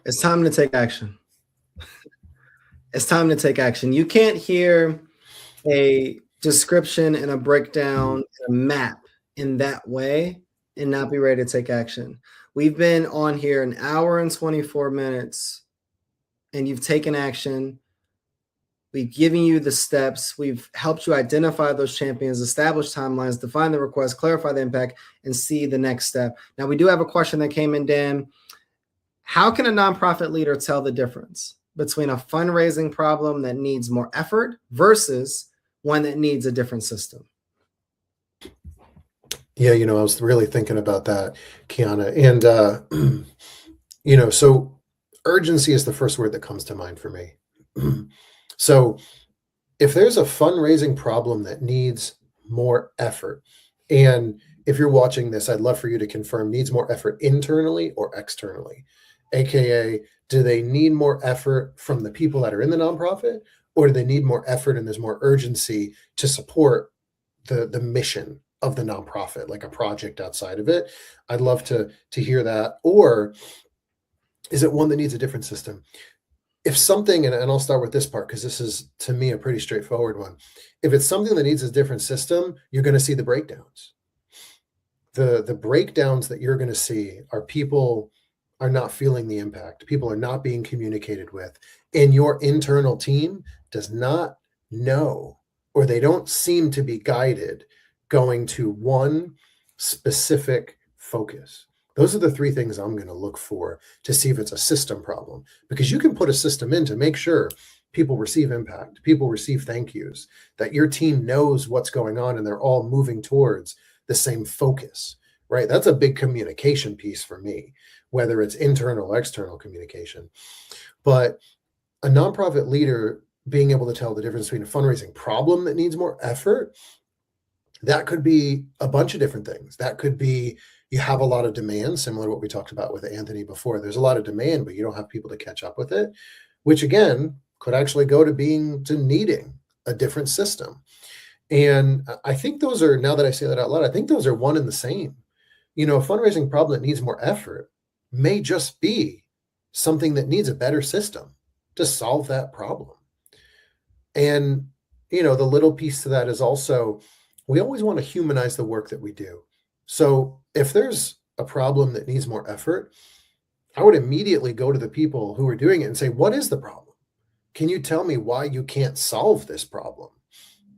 It's time to take action. It's time to take action. You can't hear a description and a breakdown and a map in that way and not be ready to take action. We've been on here an hour and 24 minutes, and you've taken action. We've given you the steps. We've helped you identify those champions, establish timelines, define the request, clarify the impact, and see the next step. Now, we do have a question that came in, Dan. How can a nonprofit leader tell the difference between a fundraising problem that needs more effort versus one that needs a different system? Yeah, I was really thinking about that, Kiana. And, so urgency is the first word that comes to mind for me. So if there's a fundraising problem that needs more effort, and if you're watching this, I'd love for you to confirm needs more effort internally or externally. AKA, do they need more effort from the people that are in the nonprofit, or do they need more effort and there's more urgency to support the mission of the nonprofit, like a project outside of it? I'd love to hear that. Or is it one that needs a different system? If something, and I'll start with this part because this is to me a pretty straightforward one. If it's something that needs a different system, you're going to see the breakdowns. The breakdowns that you're going to see are people are not feeling the impact. People are not being communicated with, and your internal team does not know, or they don't seem to be guided going to one specific focus. Those are the three things I'm going to look for to see if it's a system problem, because you can put a system in to make sure people receive impact, people receive thank yous, that your team knows what's going on and they're all moving towards the same focus, right? That's a big communication piece for me, whether it's internal or external communication. But a nonprofit leader being able to tell the difference between a fundraising problem that needs more effort, that could be a bunch of different things. That could be you have a lot of demand, similar to what we talked about with Anthony before. There's a lot of demand, but you don't have people to catch up with it, which again could actually go to needing a different system. And I think those are, now that I say that out loud, I think those are one and the same. A fundraising problem that needs more effort may just be something that needs a better system to solve that problem. And, the little piece to that is also, we always want to humanize the work that we do. So if there's a problem that needs more effort, I would immediately go to the people who are doing it and say, what is the problem? Can you tell me why you can't solve this problem?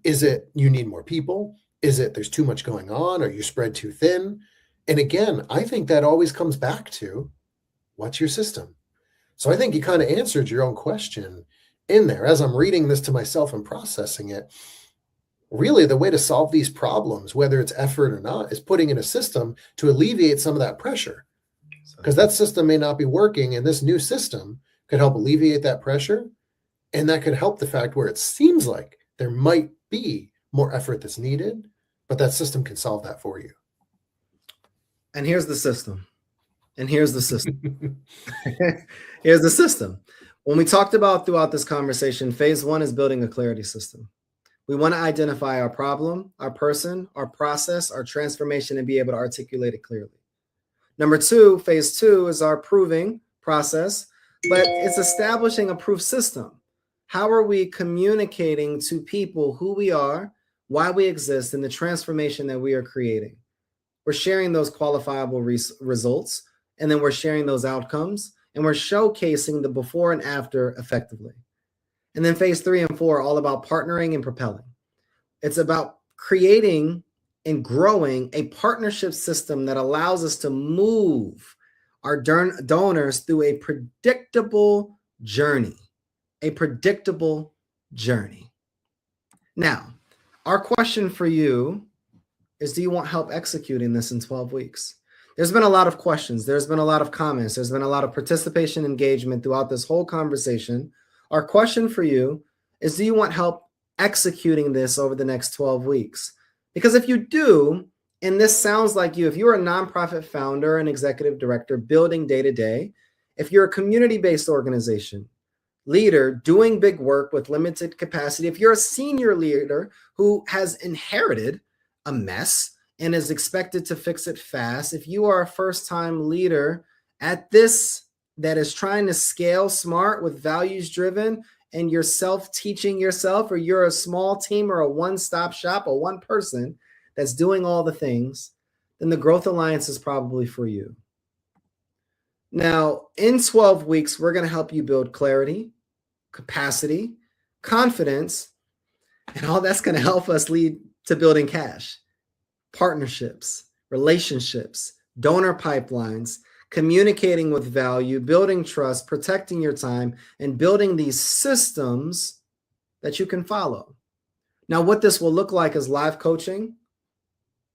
Is it you need more people? Is it there's too much going on? Are you spread too thin? And again, I think that always comes back to what's your system? So I think you kind of answered your own question in there. As I'm reading this to myself and processing it, really the way to solve these problems, whether it's effort or not, is putting in a system to alleviate some of that pressure. Because that system may not be working, and this new system could help alleviate that pressure. And that could help the fact where it seems like there might be more effort that's needed, but that system can solve that for you. And here's the system. Here's the system. Here's the system. When we talked about throughout this conversation, phase one is building a clarity system. We want to identify our problem, our person, our process, our transformation, and be able to articulate it clearly. Number two, phase two is our proving process, but it's establishing a proof system. How are we communicating to people who we are, why we exist, and the transformation that we are creating? We're sharing those qualifiable results, and then we're sharing those outcomes, and we're showcasing the before and after effectively. And then phase 3 and 4 are all about partnering and propelling. It's about creating and growing a partnership system that allows us to move our donors through a predictable journey. A predictable journey. Now, our question for you is, do you want help executing this in 12 weeks? There's been a lot of questions. There's been a lot of comments. There's been a lot of participation, engagement throughout this whole conversation. Our question for you is, do you want help executing this over the next 12 weeks? Because if you do, and this sounds like you, if you're a nonprofit founder and executive director building day to day, if you're a community-based organization, leader doing big work with limited capacity, if you're a senior leader who has inherited a mess and is expected to fix it fast, if you are a first-time leader at this that is trying to scale smart with values driven, and you're self-teaching yourself, or you're a small team or a one-stop shop or one person that's doing all the things, then the Growth Alliance is probably for you. Now, in 12 weeks, we're going to help you build clarity, capacity, confidence, and all that's going to help us lead to building cash, partnerships, relationships, donor pipelines, communicating with value, building trust, protecting your time, and building these systems that you can follow. Now, what this will look like is live coaching,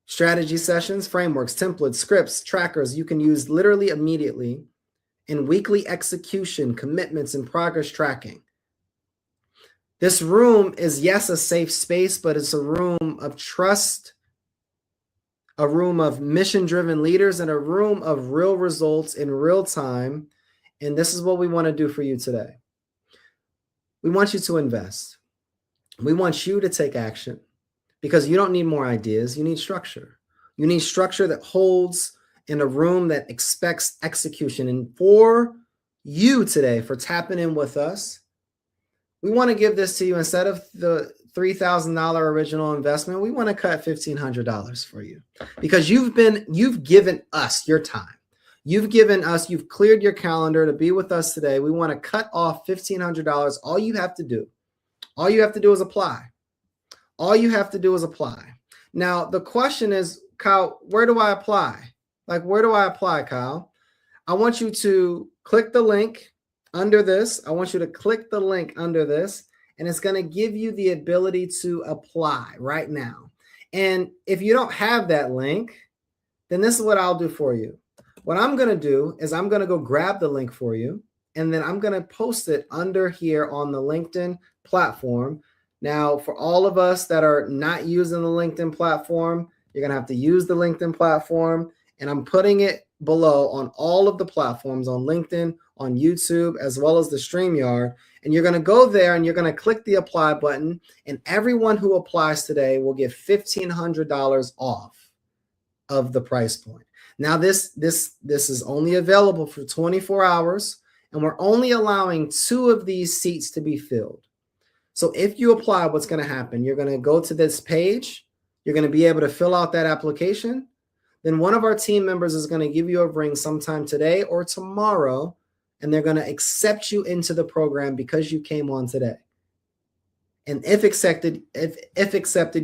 strategy sessions, frameworks, templates, scripts, trackers you can use literally immediately, and weekly execution, commitments, and progress tracking. This room is, yes, a safe space, but it's a room of trust, a room of mission-driven leaders, and a room of real results in real time. And this is what we want to do for you today. We want you to invest. We want you to take action, because you don't need more ideas. You need structure. You need structure that holds in a room that expects execution. And for you today, for tapping in with us, we want to give this to you. Instead of the $3,000 original investment, we want to cut $1,500 for you, because you've given us your time. You've cleared your calendar to be with us today. We want to cut off $1,500. All you have to do is apply. All you have to do is apply. Now, the question is, Kyle, where do I apply? Like, where do I apply, Kyle? I want you to click the link under this. I want you to click the link under this, and it's going to give you the ability to apply right now. And if you don't have that link, then this is what I'll do for you. What I'm going to do is I'm going to go grab the link for you, and then I'm going to post it under here on the LinkedIn platform. Now, for all of us that are not using the LinkedIn platform, you're going to have to use the LinkedIn platform, and I'm putting it below on all of the platforms, on LinkedIn, on YouTube, as well as the StreamYard. And you're going to go there and you're going to click the apply button, and everyone who applies today will get $1,500 off of the price point. Now, this is only available for 24 hours, and we're only allowing 2 of these seats to be filled. So if you apply, what's going to happen? You're going to go to this page. You're going to be able to fill out that application. Then one of our team members is going to give you a ring sometime today or tomorrow, and they're going to accept you into the program because you came on today. And if accepted,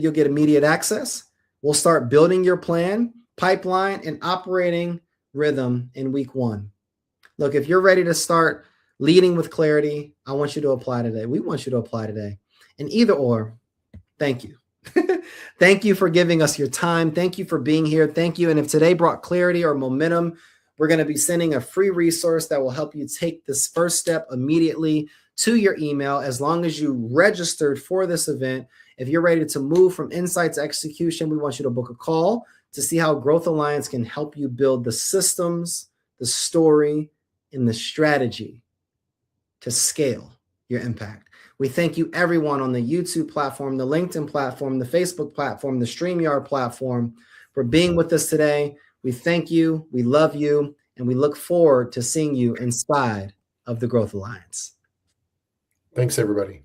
you'll get immediate access. We'll start building your plan, pipeline, and operating rhythm in week 1. Look, if you're ready to start leading with clarity, I want you to apply today. We want you to apply today. And either or, thank you. Thank you for giving us your time. Thank you for being here. Thank you. And if today brought clarity or momentum, we're going to be sending a free resource that will help you take this first step immediately to your email, as long as you registered for this event. If you're ready to move from insight to execution, we want you to book a call to see how Growth Alliance can help you build the systems, the story, and the strategy to scale your impact. We thank you, everyone, on the YouTube platform, the LinkedIn platform, the Facebook platform, the StreamYard platform, for being with us today. We thank you, we love you, and we look forward to seeing you inside of the Growth Alliance. Thanks, everybody.